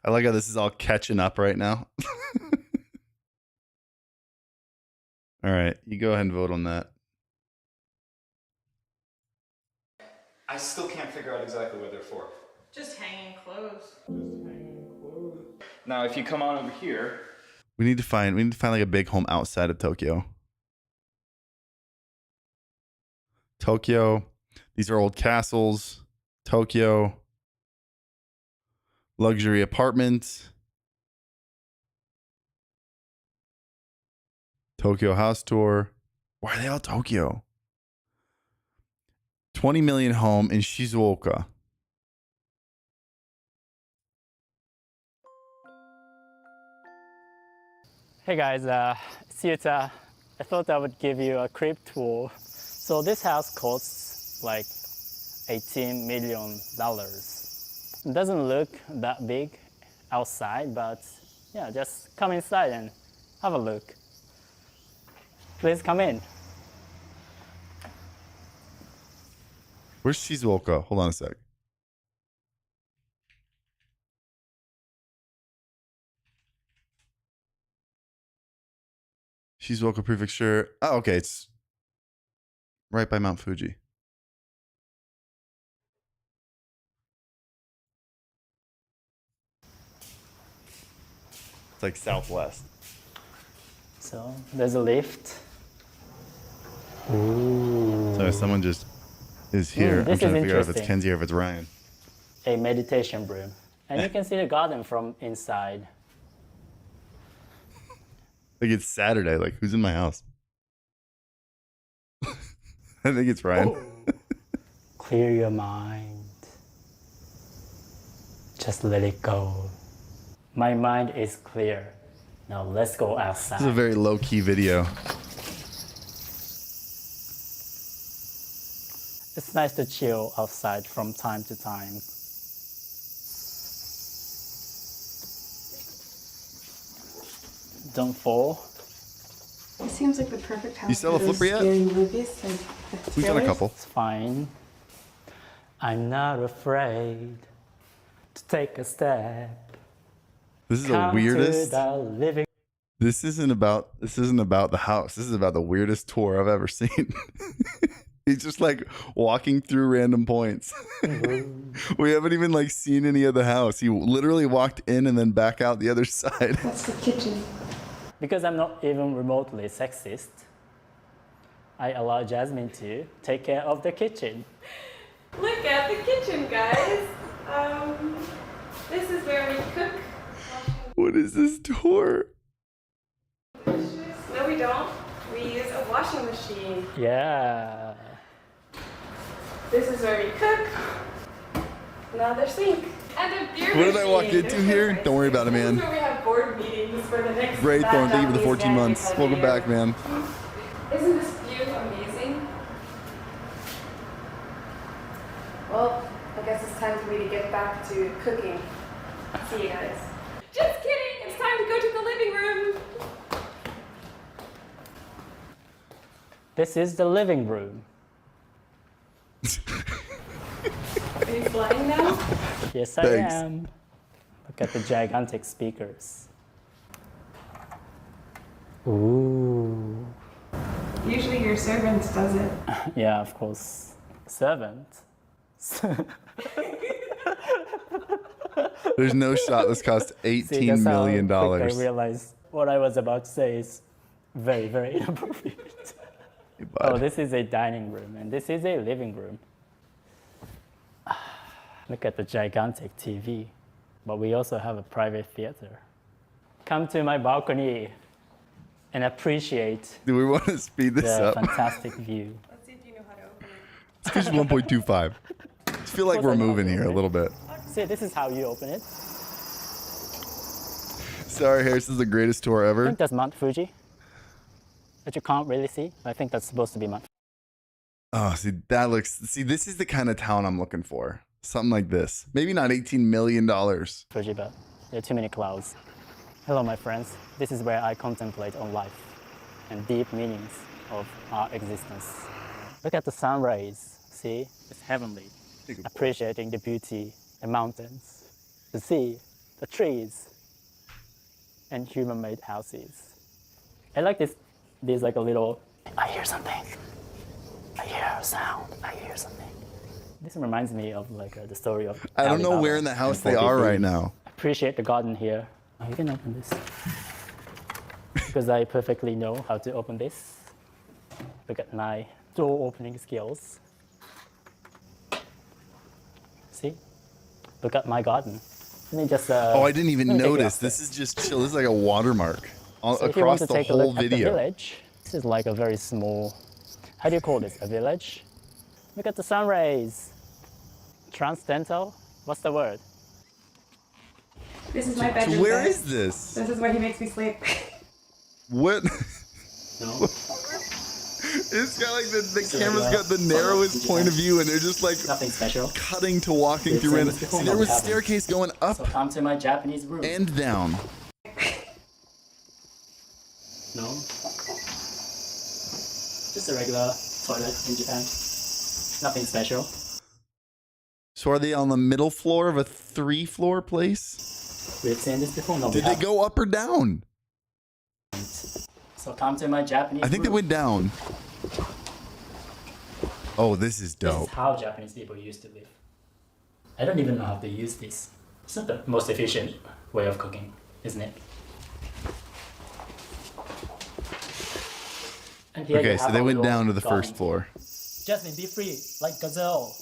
I like how this is all catching up right now. All right, you go ahead and vote on that. I still can't figure out exactly what they're for. Just hanging clothes. Now, if you come on over here, We need to find like a big home outside of Tokyo. Tokyo. These are old castles. Tokyo. Luxury apartments. Tokyo house tour. Why are they all Tokyo? 20 million home in Shizuoka. Hey guys, it's Yuta. I thought I would give you a crib tour. So this house costs like $18 million. It doesn't look that big outside, but yeah, just come inside and have a look. Please come in. Where's Shizuoka? Hold on a sec. Shizuoka Prefecture. Oh, okay. It's right by Mount Fuji. It's like southwest. So there's a lift. So someone just is here. I'm this trying to is figure out if it's interesting. Kenzie or if it's Ryan. A meditation room. And you can see the garden from inside. Like it's Saturday. Like who's in my house? I think it's Ryan. Clear your mind. Just let it go. My mind is clear. Now let's go outside. This is a very low key video. It's nice to chill outside from time to time. Don't fall. It seems like the perfect house. You sell a for those flipper yet? scary movies, like the We've done a trailers. couple. It's fine. I'm not afraid to take a step. This is the Come to weirdest. the living This isn't about the house. This is about the weirdest tour I've ever seen. He's just like walking through random points. We haven't even like seen any of the house. He literally walked in and then back out the other side. That's the kitchen. Because I'm not even remotely sexist, I allow Jasmine to take care of the kitchen. Look at the kitchen, guys. This is where we cook. What is this tour? No, we don't. We use a washing machine. Yeah. This is where we cook. Another sink. And a beer What did I machine. walk into There's here? no Don't worry about it, This man. is where we have board meetings for the next Great, Thorn. Thank you for the Japanese 14 guy months. coming Welcome here. back, man. Isn't this view amazing? Well, I guess it's time for me to get back to cooking. See you guys. Just kidding! It's time to go to the living room! This is the living room. Are you flying now? Yes, I Thanks. am. Look at the gigantic speakers. Ooh. Usually your servant does it. Yeah, of course. Servant. There's no shot this cost See, $18 that's how million. quick I realized what I was about to say is very, very inappropriate. Oh, this is a dining room, and this is a living room. Look at the gigantic TV. But we also have a private theater. Come to my balcony and appreciate Do we want to speed this the up? fantastic view. Let's see if you know how to open it. It's because 1.25. I feel like we're moving here a little bit. See, this is how you open it. Sorry, Harris. This is the greatest tour I ever. think that's Mount Fuji. That you can't really see. I think that's supposed to be Mount Oh, see, that looks. See, this is the kind of town I'm looking for. Something like this. Maybe not $18 million. Fuji, but there are too many clouds. Hello, my friends. This is where I contemplate on life and deep meanings of our existence. Look at the sun rays. See, it's heavenly. Appreciating the beauty, the mountains, the sea, the trees, and human-made houses. I like this. There's like a little. I hear something. I hear a sound. I hear something. This reminds me of like the story of. I don't know Alibaba where in the house and they are 40 right thieves. now. Appreciate the garden here. Oh, you can open this. Because I perfectly know how to open this. Look at my door opening skills. See? Look at my garden. Let me just. Oh, I didn't even let me take you notice. upstairs. This is just chill. This is like a watermark So if you across want to the take a whole look at the video. village, this is like a very small. How do you call this? A village? Look at the sun rays. Transcendental? What's the word? This is my bedroom. Where bed. is this? This is where he makes me sleep. What? No. It's got like the camera's got the narrowest point of view, and they're just like Nothing special. cutting to walking It's through. in And this before, see, no, there was we a haven't. staircase going up So come to my Japanese room. and down. No. Just a regular toilet in Japan. Nothing special. So are they on the middle floor of a 3-floor place? We've seen this before. No, we Did they haven't. go up or down? So come to my Japanese I think they room. went down. Oh, this is This dope. is how Japanese people used to live. I don't even know how to use this. It's not the most efficient way of cooking, isn't it? And here you Okay, so have they a went little down to the garden. first floor. Jasmine, be free, like gazelle.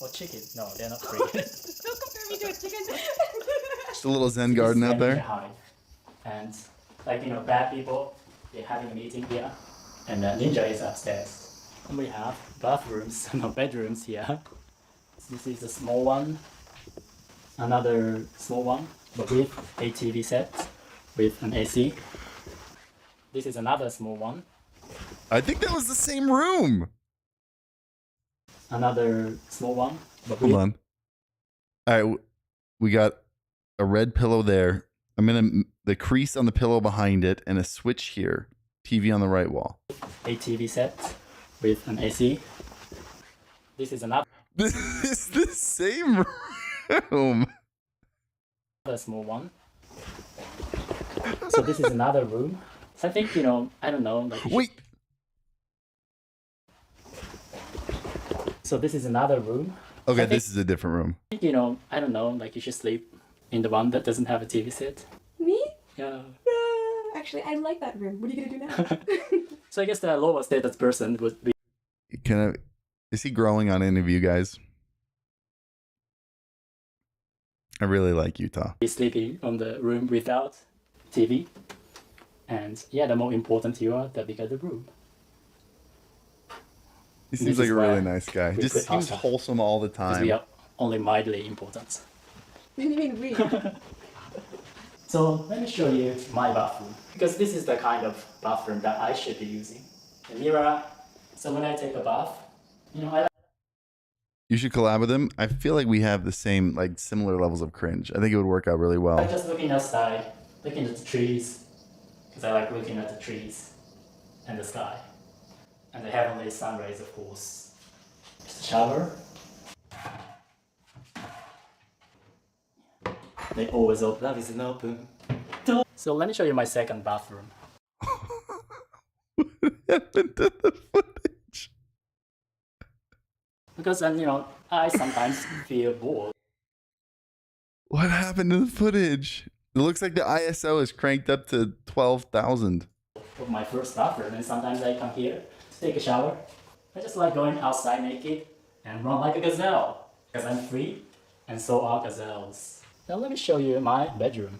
Or chicken. No, they're not free. Don't compare me to a chicken. Just a little Zen garden out Standing there. behind. And like, you know, bad people, they're having a meeting here. And Ninja is upstairs. And we have bathrooms, no bedrooms here. This is a small one. Another small one, but with a TV set, with an AC. This is another small one. I think that was the same room. Another small one, but Hold with on. All right, we got a red pillow there. I'm gonna the crease on the pillow behind it, and a switch here. TV on the right wall. a TV set, with an AC. This is another This is the same room. small one. So this is another room. So I think, you know, I don't know. Like Wait. So this is another room. Okay, I think, this is a different room. you know, I don't know. Like you should sleep in the one that doesn't have a TV set. Me? Yeah. Actually, I like that room. What are you gonna do now? So I guess the lower status person would be. Is he growing on any of you guys? I really like Utah. Sleeping on the room without TV. And yeah, the more important you are, the bigger the room. He seems like a really nice guy. Just seems wholesome all the Because time. we are only mildly important. What do you mean we? So let me show you my bathroom. Because this is the kind of bathroom that I should be using. The mirror. So when I take a bath, you know, I You should collab with him. I feel like we have the same, like, similar levels of cringe. I think it would work out really well. like just looking outside, looking at the trees. Because I like looking at the trees and the sky. And the heavenly sun rays, of course. Just a shower. They always open. Love is an open door. So let me show you my second bathroom. What happened to the footage? Because then, you know, I sometimes feel bored. What happened to the footage? It looks like the ISO is cranked up to 12,000. Of my first bathroom, and sometimes I come here to take a shower. I just like going outside naked and run like a gazelle. Because I'm free, and so are gazelles. Now let me show you my bedroom.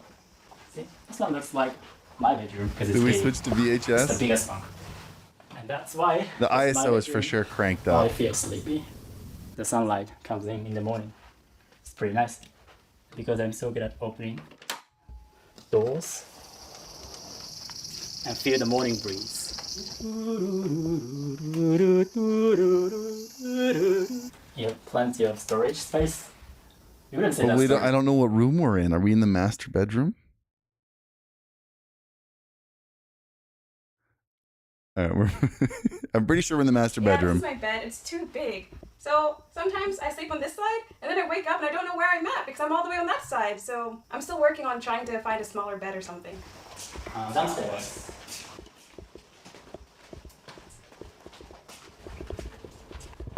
See, this one looks like my bedroom because it's Did we big. switch to It's the VHS? biggest one. And that's why The it's my ISO is for bedroom. sure cranked I up. feel sleepy. The sunlight comes in the morning. It's pretty nice. Because I'm so good at opening doors and feel the morning breeze. You have plenty of storage space. You wouldn't say But that's we don't, storage. I don't know what room we're in. Are we in the master bedroom? I'm pretty sure we're in the master Yeah, bedroom. this is my bed. It's too big. So sometimes I sleep on this side, and then I wake up and I don't know where I'm at because I'm all the way on that side. So I'm still working on trying to find a smaller bed or something. Downstairs.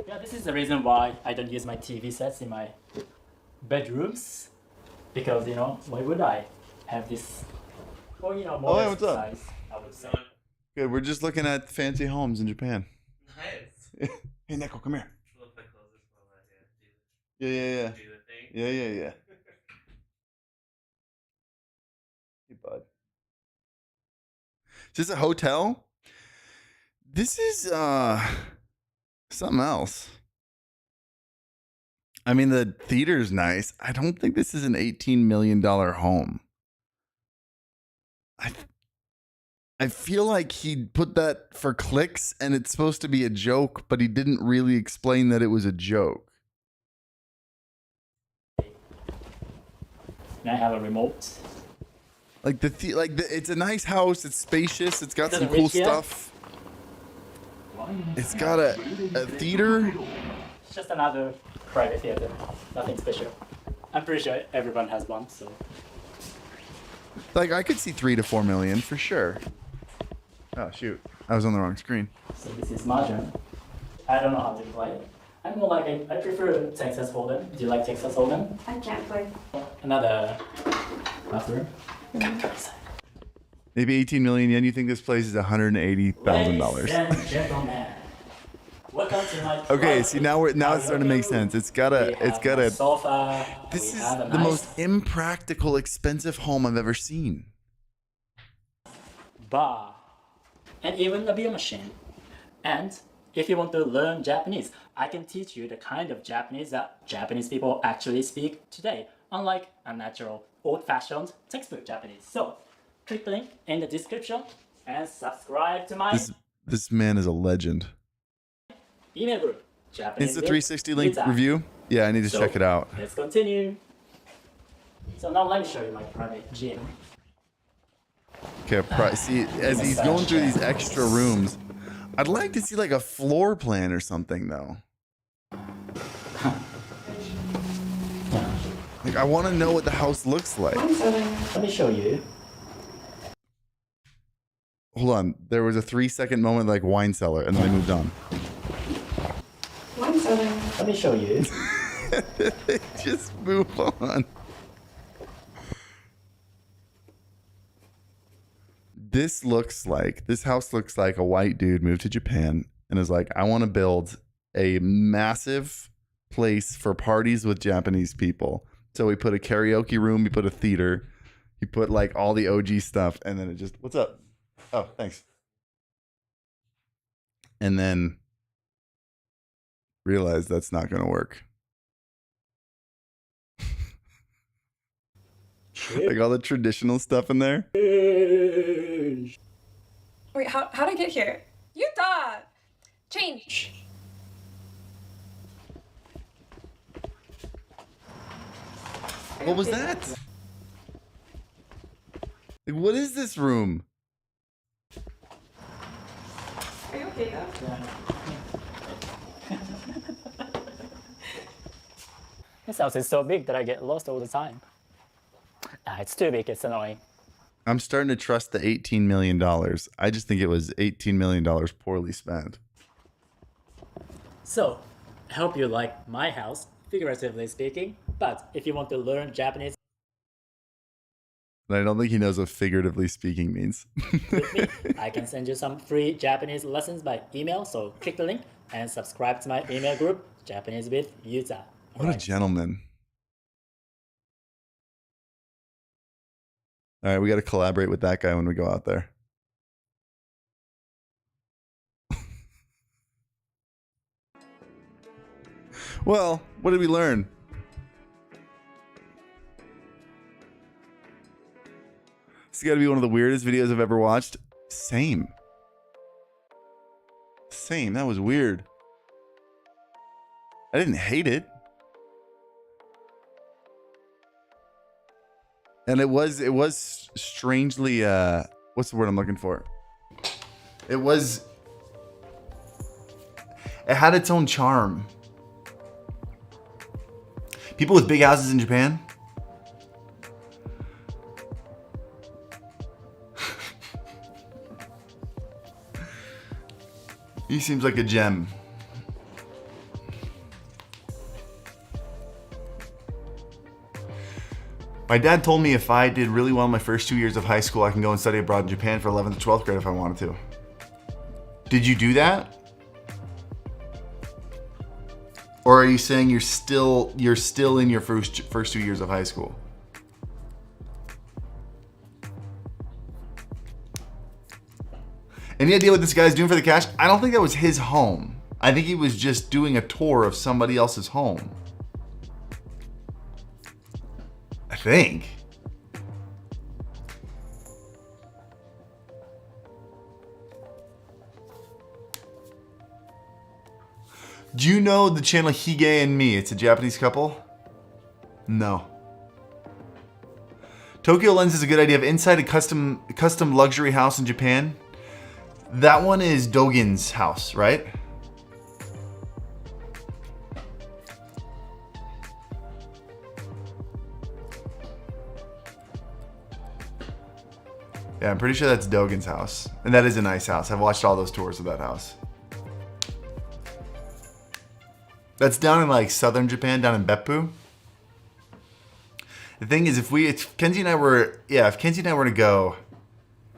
Yeah, this is the reason why I don't use my TV sets in my bedrooms. Because, you know, why would I have this, or, you know, more hey, what's up? size, I would say. Good, we're just looking at fancy homes in Japan. Nice. Hey, Neko, come here. Flip the clothes while I do Yeah. the thing. Yeah. Hey, bud. Is this a hotel? This is something else. I mean, the theater's nice. I don't think this is an $18 million home. I feel like he put that for clicks and it's supposed to be a joke, but he didn't really explain that it was a joke. And I have a remote. Like it's a nice house. It's spacious. It's got some Doesn't cool reach yet? stuff. It's got a theater. It's just another private theater. Nothing special. I'm pretty sure everyone has one, so. Like I could see 3 to 4 million for sure. Oh shoot, I was on the wrong screen. So this is Mahjong. I don't know how to play. I'm more like I prefer Texas Hold'em. Do you like Texas Hold'em? I can't play. Another bathroom. Maybe 18 million yen. You think this place is $180,000? Ladies and gentlemen, welcome to my Okay, see now it's starting to make sense. It's got a. sofa. This we is have a the nice most impractical, expensive home I've ever seen. bar, and even a beer machine. And if you want to learn Japanese, I can teach you the kind of Japanese that Japanese people actually speak today, unlike a natural, old-fashioned textbook Japanese. So, click the link in the description and subscribe to my This man is a legend. email group. Japanese Insta with 360 link Rita. review. Yeah, I need to So, check it out. Let's continue. So now let me show you my private gym. Okay, see, as he's going through these extra rooms, I'd like to see like a floor plan or something though. Like I want to know what the house looks like. Let me show you. Hold on. There was a 3-second moment like wine cellar, and then they moved on. Wine cellar. Let me show you. Just move on. This house looks like a white dude moved to Japan and is like, I want to build a massive place for parties with Japanese people. So we put a karaoke room, we put a theater, he put like all the OG stuff, and then it just, what's up? Oh, thanks. And then realized that's not going to work. Like all the traditional stuff in there. Wait, how'd I get here? Utah! Change! What was that? Like, what is this room? Are you okay though? This house is so big that I get lost all the time. It's too big, it's annoying. I'm starting to trust the $18 million. I just think it was $18 million poorly spent. So, I hope you like my house, figuratively speaking, but if you want to learn Japanese And I don't think he knows what figuratively speaking means. with me, I can send you some free Japanese lessons by email, so click the link and subscribe to my email group, Japanese with Utah. What a gentleman. All right, we got to collaborate with that guy when we go out there. Well, what did we learn? This has got to be one of the weirdest videos I've ever watched. Same. That was weird. I didn't hate it. And it was strangely, what's the word I'm looking for? It had its own charm. People with big houses in Japan. He seems like a gem. My dad told me if I did really well in my first 2 years of high school, I can go and study abroad in Japan for 11th to 12th grade if I wanted to. Did you do that? Or are you saying you're still in your first 2 years of high school? Any idea what this guy's doing for the cash? I don't think that was his home. I think he was just doing a tour of somebody else's home. I think. Do you know the channel Hige and Me? It's a Japanese couple? No. Tokyo Lens is a good idea of inside a custom luxury house in Japan. That one is Dogen's house, right? Yeah, I'm pretty sure that's Dogen's house. And that is a nice house. I've watched all those tours of that house. That's down in like southern Japan, down in Beppu. The thing is, if Kenzie and I were to go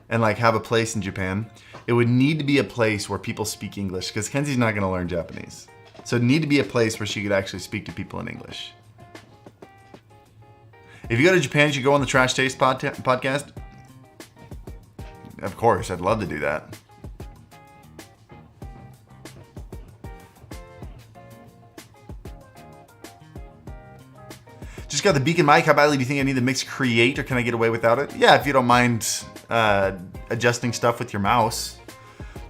and like have a place in Japan, it would need to be a place where people speak English, because Kenzie's not going to learn Japanese. So it'd need to be a place where she could actually speak to people in English. If you go to Japan, you should go on the Trash Taste podcast. Of course, I'd love to do that. Just got the beacon mic. How badly do you think I need the mix create, or can I get away without it? Yeah, if you don't mind adjusting stuff with your mouse.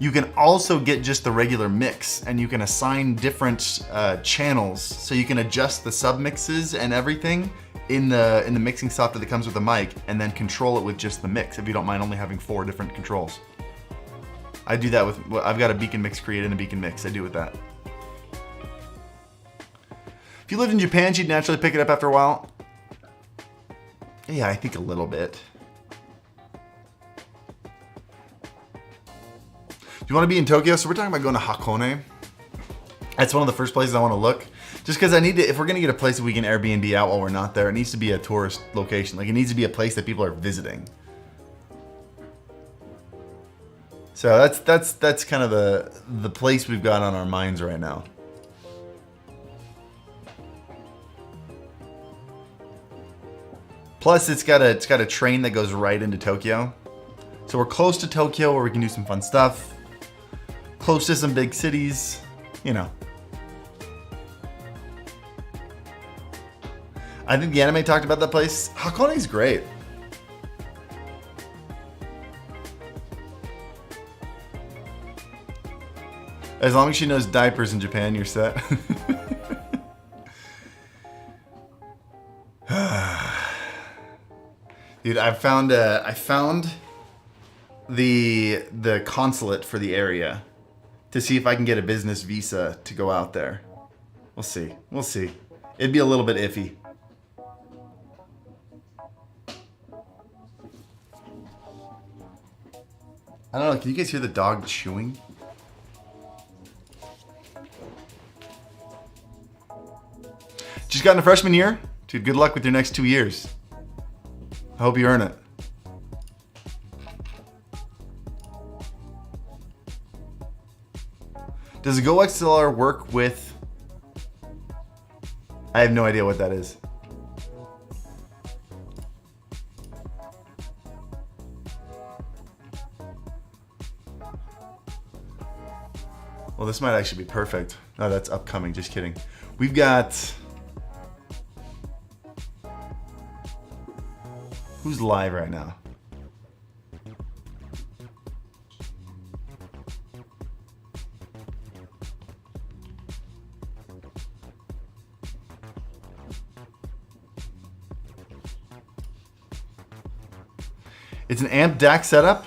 You can also get just the regular mix, and you can assign different channels, so you can adjust the submixes and everything in the mixing software that comes with the mic, and then control it with just the mix, if you don't mind only having 4 different controls. I do that with, I've got a beacon mix create and a beacon mix. I do with that. If you lived in Japan, you'd naturally pick it up after a while. Yeah, I think a little bit. you want to be in Tokyo? So we're talking about going to Hakone. That's one of the first places I want to look. Just because I need to, if we're going to get a place that we can Airbnb out while we're not there, it needs to be a tourist location. Like, it needs to be a place that people are visiting. So that's kind of the place we've got on our minds right now. Plus, it's got a train that goes right into Tokyo. So we're close to Tokyo where we can do some fun stuff. Close to some big cities, you know. I think the anime talked about that place. Hakone's great. As long as she knows diapers in Japan, you're set. Dude, I found the consulate for the area to see if I can get a business visa to go out there. We'll see. We'll see. It'd be a little bit iffy. I don't know, can you guys hear the dog chewing? Just got in a freshman year? Dude, good luck with your next 2 years. I hope you earn it. Does a Go XLR work with... I have no idea what that is. Well, this might actually be perfect. No, that's upcoming. Just kidding. We've got... Who's live right now? It's an amp DAC setup.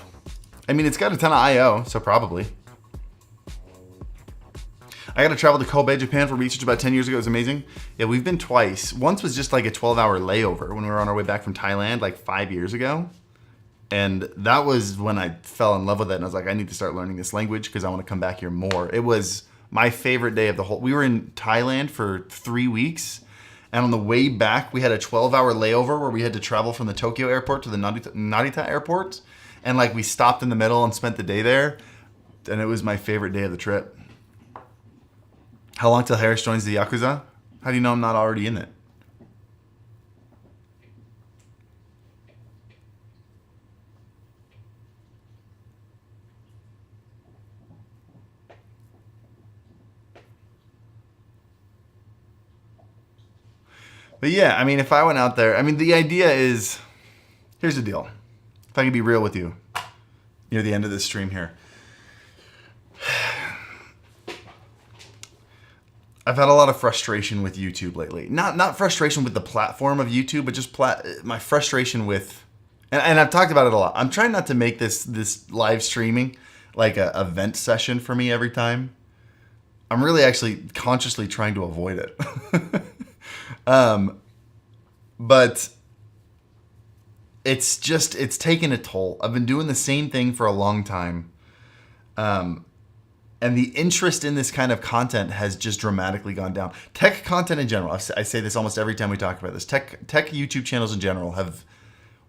I mean, it's got a ton of I/O, so probably. I got to travel to Kobe, Japan for research about 10 years ago. It was amazing. Yeah, we've been twice. Once was just like a 12-hour layover when we were on our way back from Thailand like 5 years ago. And that was when I fell in love with it. And I was like, I need to start learning this language because I want to come back here more. It was my favorite day of the whole... We were in Thailand for 3 weeks. And on the way back, we had a 12-hour layover where we had to travel from the Tokyo airport to the Narita airport. And like we stopped in the middle and spent the day there. And it was my favorite day of the trip. How long till Harris joins the Yakuza? How do you know I'm not already in it? But yeah, I mean, if I went out there, I mean, the idea is, here's the deal. If I can be real with you near the end of this stream here. I've had a lot of frustration with YouTube lately. Not frustration with the platform of YouTube, but just my frustration with, and I've talked about it a lot. I'm trying not to make this live streaming like a event session for me every time. I'm really actually consciously trying to avoid it. But it's taken a toll. I've been doing the same thing for a long time. And the interest in this kind of content has just dramatically gone down. Tech content in general, I say this almost every time we talk about this, tech YouTube channels in general have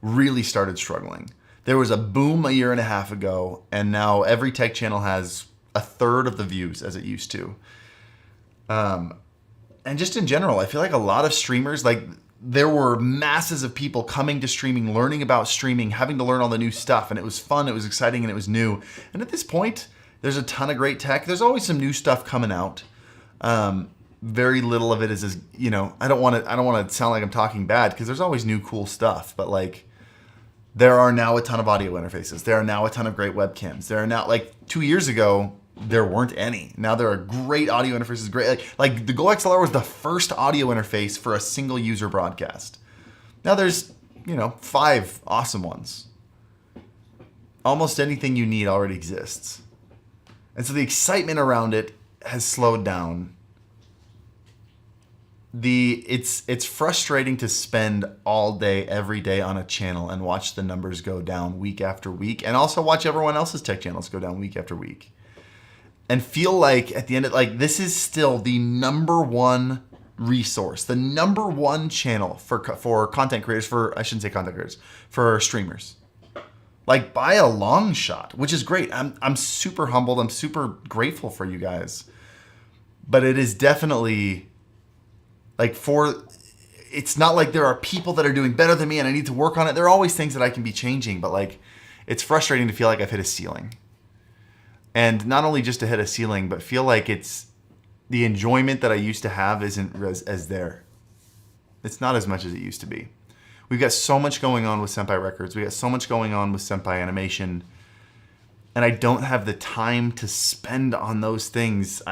really started struggling. There was a boom a year and a half ago, and now every tech channel has a third of the views as it used to. And just in general, I feel like a lot of streamers, like there were masses of people coming to streaming, learning about streaming, having to learn all the new stuff, and it was fun, it was exciting, and it was new. And at this point, there's a ton of great tech. There's always some new stuff coming out. Very little of it is as, you know, I don't want to sound like I'm talking bad because there's always new cool stuff, but like there are now a ton of audio interfaces. There are now a ton of great webcams. There are now, like 2 years ago, there weren't any. Now there are great audio interfaces, like the Go XLR was the first audio interface for a single user broadcast. Now there's, 5 awesome ones. Almost anything you need already exists. And so the excitement around it has slowed down. It's frustrating to spend all day, every day on a channel and watch the numbers go down week after week, and also watch everyone else's tech channels go down week after week. and feel like at the end of like this is still the #1 resource, the #1 channel for content creators, for I shouldn't say content creators, for streamers. Like by a long shot, which is great. I'm super humbled. I'm super grateful for you guys. But it is definitely like it's not like there are people that are doing better than me and I need to work on it. There are always things that I can be changing, but like it's frustrating to feel like I've hit a ceiling. And not only just to hit a ceiling, but feel like it's the enjoyment that I used to have isn't as there. It's not as much as it used to be. We've got so much going on with Senpai Records. We got so much going on with Senpai Animation. And I don't have the time to spend on those things.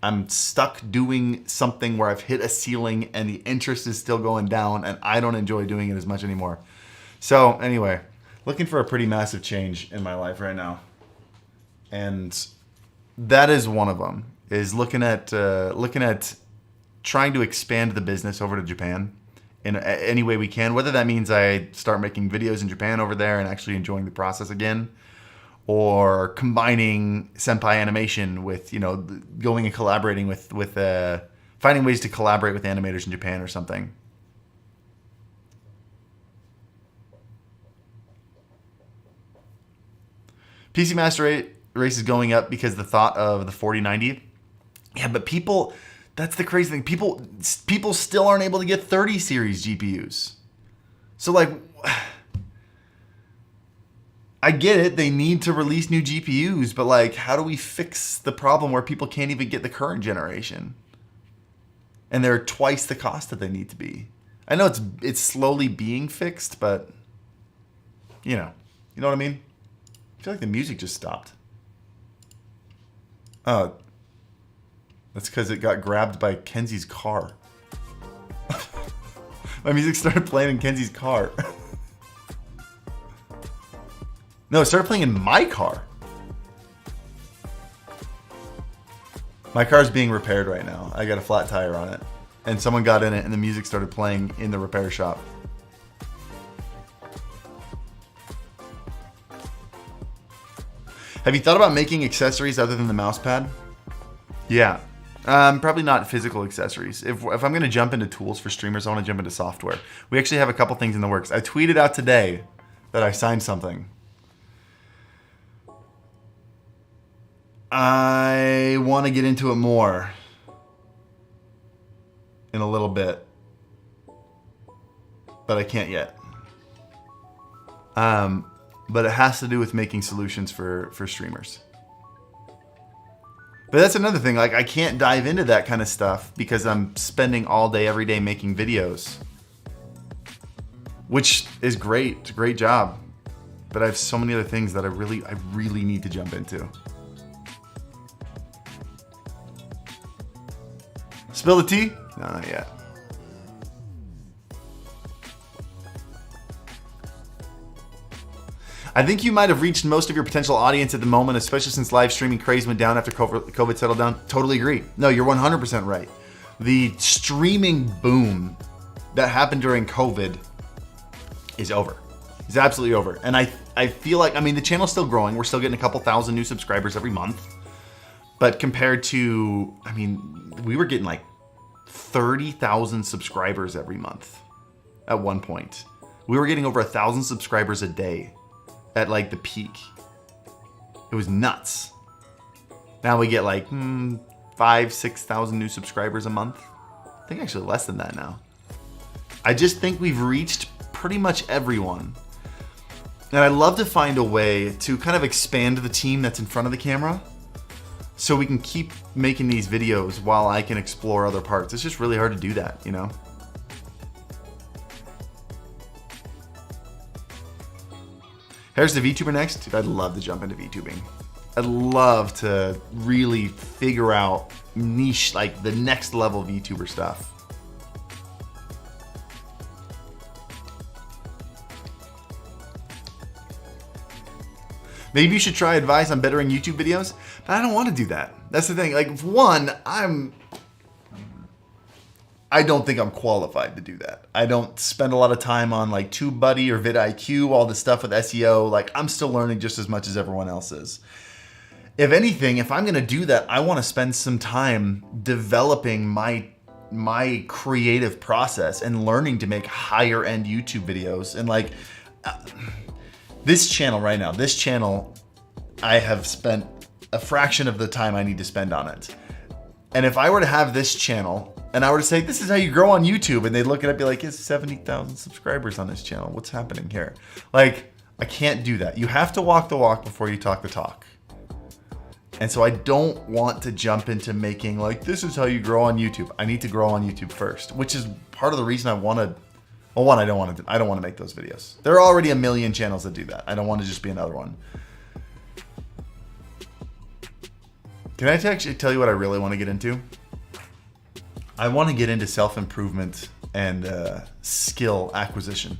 I'm stuck doing something where I've hit a ceiling and the interest is still going down and I don't enjoy doing it as much anymore. So anyway, looking for a pretty massive change in my life right now. And that is one of them, is looking at trying to expand the business over to Japan in any way we can, whether that means I start making videos in Japan over there and actually enjoying the process again, or combining Senpai Animation with, going and collaborating with finding ways to collaborate with animators in Japan or something. PC Master Race is going up because the thought of the 4090. Yeah, but people, that's the crazy thing. People still aren't able to get 30 series GPUs. So like, I get it. They need to release new GPUs, but like, how do we fix the problem where people can't even get the current generation? And they're twice the cost that they need to be. I know it's slowly being fixed, but you know what I mean? I feel like the music just stopped. Oh, that's because it got grabbed by Kenzie's car. My music started playing in Kenzie's car. No, it started playing in my car. My car's being repaired right now. I got a flat tire on it. And someone got in it and the music started playing in the repair shop. Have you thought about making accessories other than the mouse pad? Yeah. Probably not physical accessories. If I'm going to jump into tools for streamers, I want to jump into software. We actually have a couple things in the works. I tweeted out today that I signed something. I want to get into it more in a little bit, but I can't yet. But it has to do with making solutions for streamers. But that's another thing. Like, I can't dive into that kind of stuff because I'm spending all day, every day making videos, which is great. It's a great job. But I have so many other things that I really need to jump into. Spill the tea? No, not yet. I think you might have reached most of your potential audience at the moment, especially since live streaming craze went down after COVID settled down. Totally agree. No, you're 100% right. The streaming boom that happened during COVID is over. It's absolutely over. And I feel like, I mean, the channel's still growing. We're still getting a couple thousand new subscribers every month. But compared to, I mean, we were getting like 30,000 subscribers every month at one point. We were getting over 1,000 subscribers a day at like the peak. It was nuts. Now we get like 5,000-6,000 new subscribers a month. I think actually less than that now. I just think we've reached pretty much everyone. And I'd love to find a way to kind of expand the team that's in front of the camera so we can keep making these videos while I can explore other parts. It's just really hard to do that, you know? Here's the VTuber next. Dude, I'd love to jump into VTubing. I'd love to really figure out niche, like the next level VTuber stuff. Maybe you should try advice on bettering YouTube videos, but I don't want to do that. That's the thing. Like, one, I don't think I'm qualified to do that. I don't spend a lot of time on like TubeBuddy or vidIQ, all the stuff with SEO. Like, I'm still learning just as much as everyone else is. if anything, if I'm gonna do that, I want to spend some time developing my creative process and learning to make higher end YouTube videos. And like this channel right now, I have spent a fraction of the time I need to spend on it. And if I were to have this channel and I were to say, this is how you grow on YouTube, and they'd look at it and be like, it's 70,000 subscribers on this channel. What's happening here? Like, I can't do that. You have to walk the walk before you talk the talk. And so I don't want to jump into making like, this is how you grow on YouTube. I need to grow on YouTube first, which is part of the reason I want to, well, one, I don't want to make those videos. There are already a million channels that do that. I don't want to just be another one. Can I actually tell you what I really want to get into? I want to get into self-improvement and skill acquisition.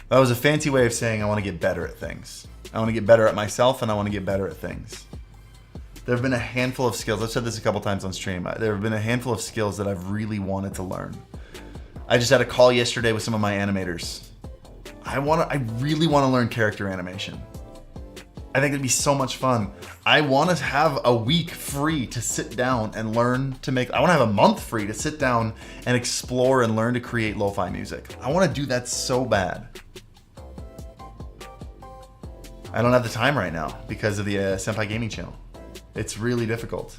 That was a fancy way of saying I want to get better at things. I want to get better at myself, and I want to get better at things. There have been a handful of skills. I've said this a couple times on stream. There have been a handful of skills that I've really wanted to learn. I just had a call yesterday with some of my animators. I really want to learn character animation. I think it'd be so much fun. I want to have a week free to sit down and learn to make, I want to have a month free to sit down and explore and learn to create lo-fi music. I want to do that so bad. I don't have the time right now because of the Senpai Gaming channel. It's really difficult.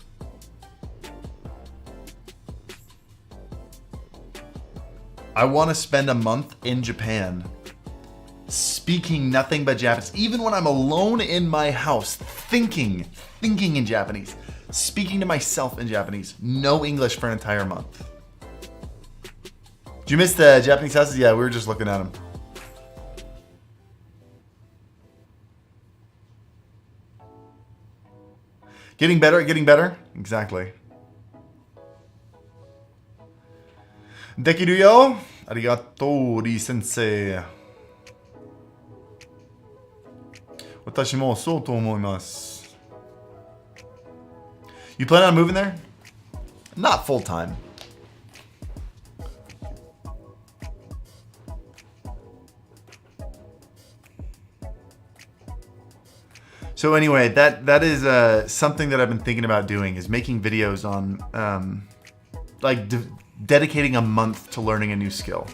I want to spend a month in Japan speaking nothing but Japanese. Even when I'm alone in my house, thinking in Japanese, speaking to myself in Japanese, no English for an entire month. Did you miss the Japanese houses? Yeah, we were just looking at them. Getting better at getting better? Exactly. Dekiru yo? Arigatou, Ri sensei. Watashi mo sou to omoimasu. You plan on moving there? Not full time. So anyway, that is something that I've been thinking about doing, is making videos on dedicating a month to learning a new skill.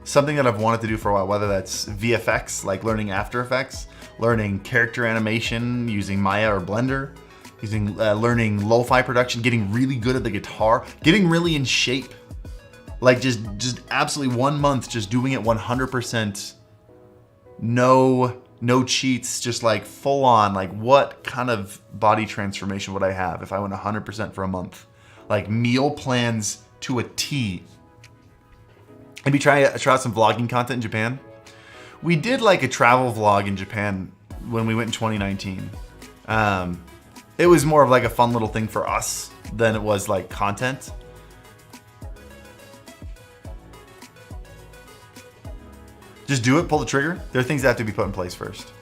Something that I've wanted to do for a while, whether that's VFX, like learning After Effects, learning character animation using Maya or Blender, learning lo-fi production, getting really good at the guitar, getting really in shape. Like just absolutely 1 month just doing it 100%, no cheats, just like full on. Like, what kind of body transformation would I have if I went 100% for a month? Like meal plans to a T. Maybe try out some vlogging content in Japan. We did like a travel vlog in Japan when we went in 2019. It was more of like a fun little thing for us than it was like content. Just do it, pull the trigger. There are things that have to be put in place first.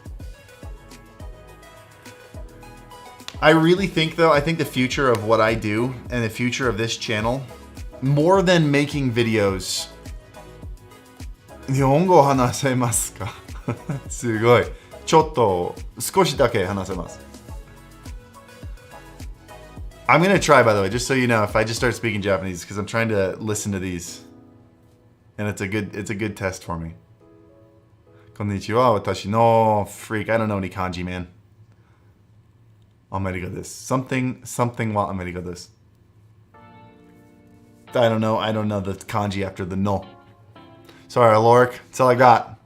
I really think though, I think the future of what I do and the future of this channel, more than making videos, 日本語話せますかすごい。ちょっと少しだけ話せます。I'm gonna try, by the way, just so you know, if I just start speaking Japanese, because I'm trying to listen to these, and it's a good test for me. Konnichiwa, watashi no freak. I don't know any kanji, man. America this. Something wa America this. I don't know the kanji after the no. Sorry, Aloric. That's all I got.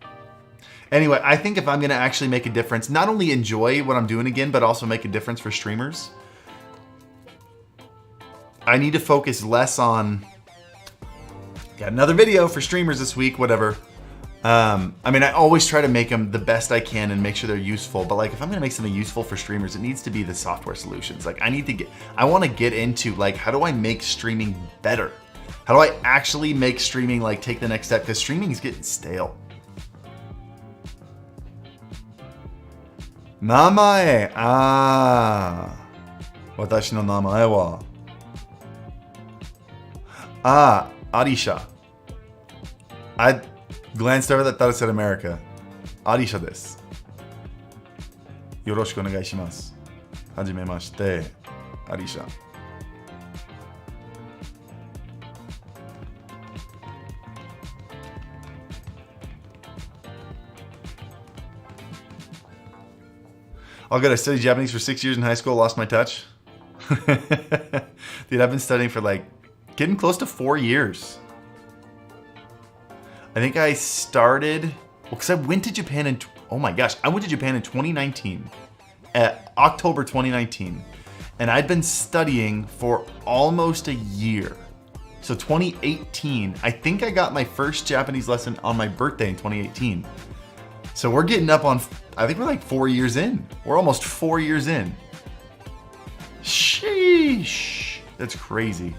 Anyway, I think if I'm going to actually make a difference, not only enjoy what I'm doing again, but also make a difference for streamers, I need to focus less on, got another video for streamers this week, whatever. I mean, I always try to make them the best I can and make sure they're useful. But like, if I'm going to make something useful for streamers, it needs to be the software solutions. Like, I want to get into like, how do I make streaming better? How do I actually make streaming like take the next step? Because streaming is getting stale. Namae. Watashi no namae wa. Arisha. I glanced over that, thought it said America. Arisha desu. Yoroshiku onegai shimasu. Hajimemashite. Arisha. All good. I studied Japanese for 6 years in high school, lost my touch. Dude, I've been studying for like getting close to 4 years. I think I started, well, because I went to Japan in, oh my gosh, I went to Japan in 2019, October 2019. And I'd been studying for almost a year. So 2018, I think I got my first Japanese lesson on my birthday in 2018. So we're getting up on, I think we're like 4 years in. We're almost 4 years in. Sheesh. That's crazy.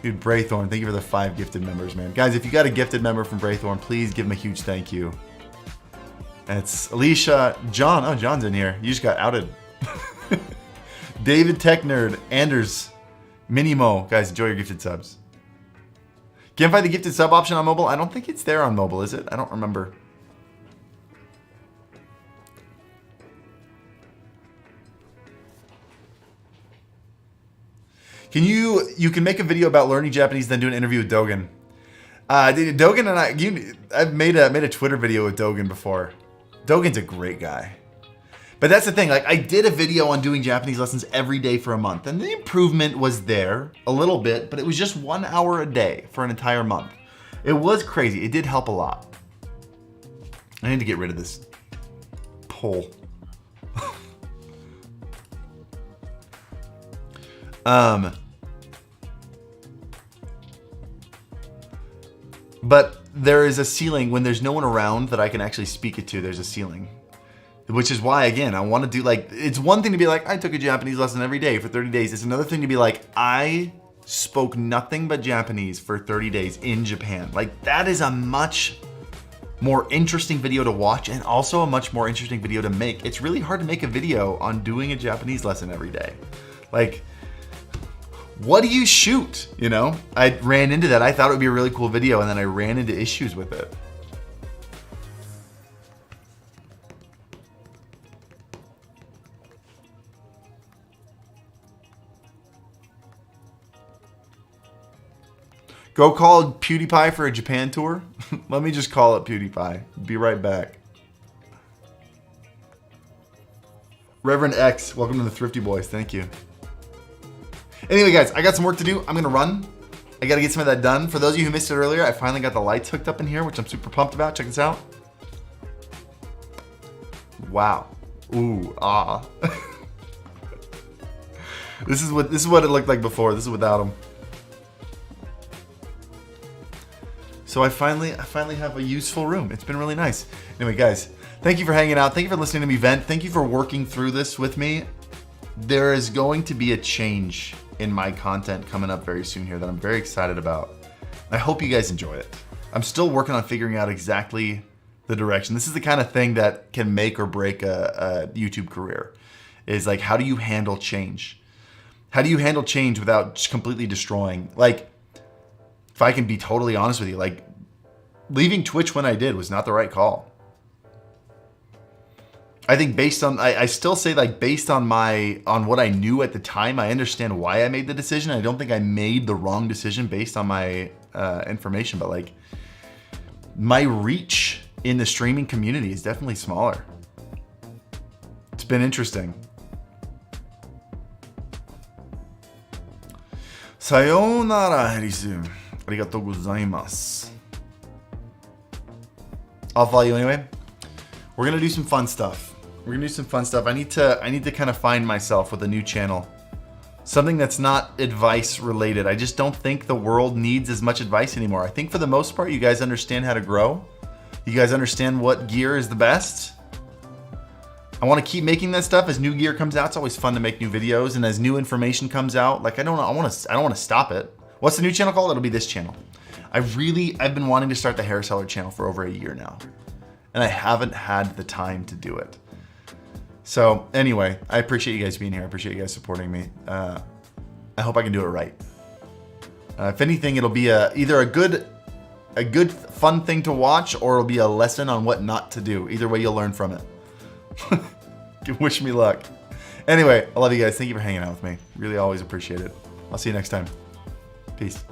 Dude, Braythorn, thank you for the 5 gifted members, man. Guys, if you got a gifted member from Braythorn, please give him a huge thank you. It's Alicia, John. Oh, John's in here. You just got outed. David Tech Nerd, Anders, Minimo. Guys, enjoy your gifted subs. Can't find the gifted sub option on mobile? I don't think it's there on mobile, is it? I don't remember. You can make a video about learning Japanese, then do an interview with Dogen. Dogen and I've made a Twitter video with Dogen before. Dogen's a great guy. But that's the thing, like I did a video on doing Japanese lessons every day for a month, and the improvement was there a little bit, but it was just 1 hour a day for an entire month. It was crazy. It did help a lot. I need to get rid of this poll. But there is a ceiling when there's no one around that I can actually speak it to. There's a ceiling. Which is why, again, I want to do like, it's one thing to be like, I took a Japanese lesson every day for 30 days. It's another thing to be like, I spoke nothing but Japanese for 30 days in Japan. Like that is a much more interesting video to watch and also a much more interesting video to make. It's really hard to make a video on doing a Japanese lesson every day. Like, what do you shoot? You know, I ran into that. I thought it would be a really cool video and then I ran into issues with it. Go call PewDiePie for a Japan tour. Let me just call it PewDiePie. Be right back. Reverend X, welcome to the Thrifty Boys. Thank you. Anyway, guys, I got some work to do. I'm going to run. I got to get some of that done. For those of you who missed it earlier, I finally got the lights hooked up in here, which I'm super pumped about. Check this out. Wow. Ooh, ah. This is what it looked like before. This is without them. So I finally have a useful room. It's been really nice. Anyway, guys, thank you for hanging out. Thank you for listening to me vent. Thank you for working through this with me. There is going to be a change in my content coming up very soon here that I'm very excited about. I hope you guys enjoy it. I'm still working on figuring out exactly the direction. This is the kind of thing that can make or break a YouTube career. Is like, how do you handle change? How do you handle change without just completely destroying? Like, if I can be totally honest with you, like leaving Twitch when I did was not the right call. I think based on, I still say like based on what I knew at the time, I understand why I made the decision. I don't think I made the wrong decision based on my information, but like my reach in the streaming community is definitely smaller. It's been interesting. Sayonara, Harisu. Arigatou gozaimasu. I'll follow you anyway. We're gonna do some fun stuff. I need to kind of find myself with a new channel. Something that's not advice related. I just don't think the world needs as much advice anymore. I think for the most part, you guys understand how to grow. You guys understand what gear is the best. I want to keep making that stuff as new gear comes out. It's always fun to make new videos, and as new information comes out, like I don't want to stop it. What's the new channel called? It'll be this channel. I've been wanting to start the hair seller channel for over a year now, and I haven't had the time to do it. So anyway, I appreciate you guys being here. I appreciate you guys supporting me. I hope I can do it right. If anything, it'll be either a good fun thing to watch, or it'll be a lesson on what not to do. Either way, you'll learn from it. Wish me luck. Anyway, I love you guys. Thank you for hanging out with me. Really always appreciate it. I'll see you next time. Peace.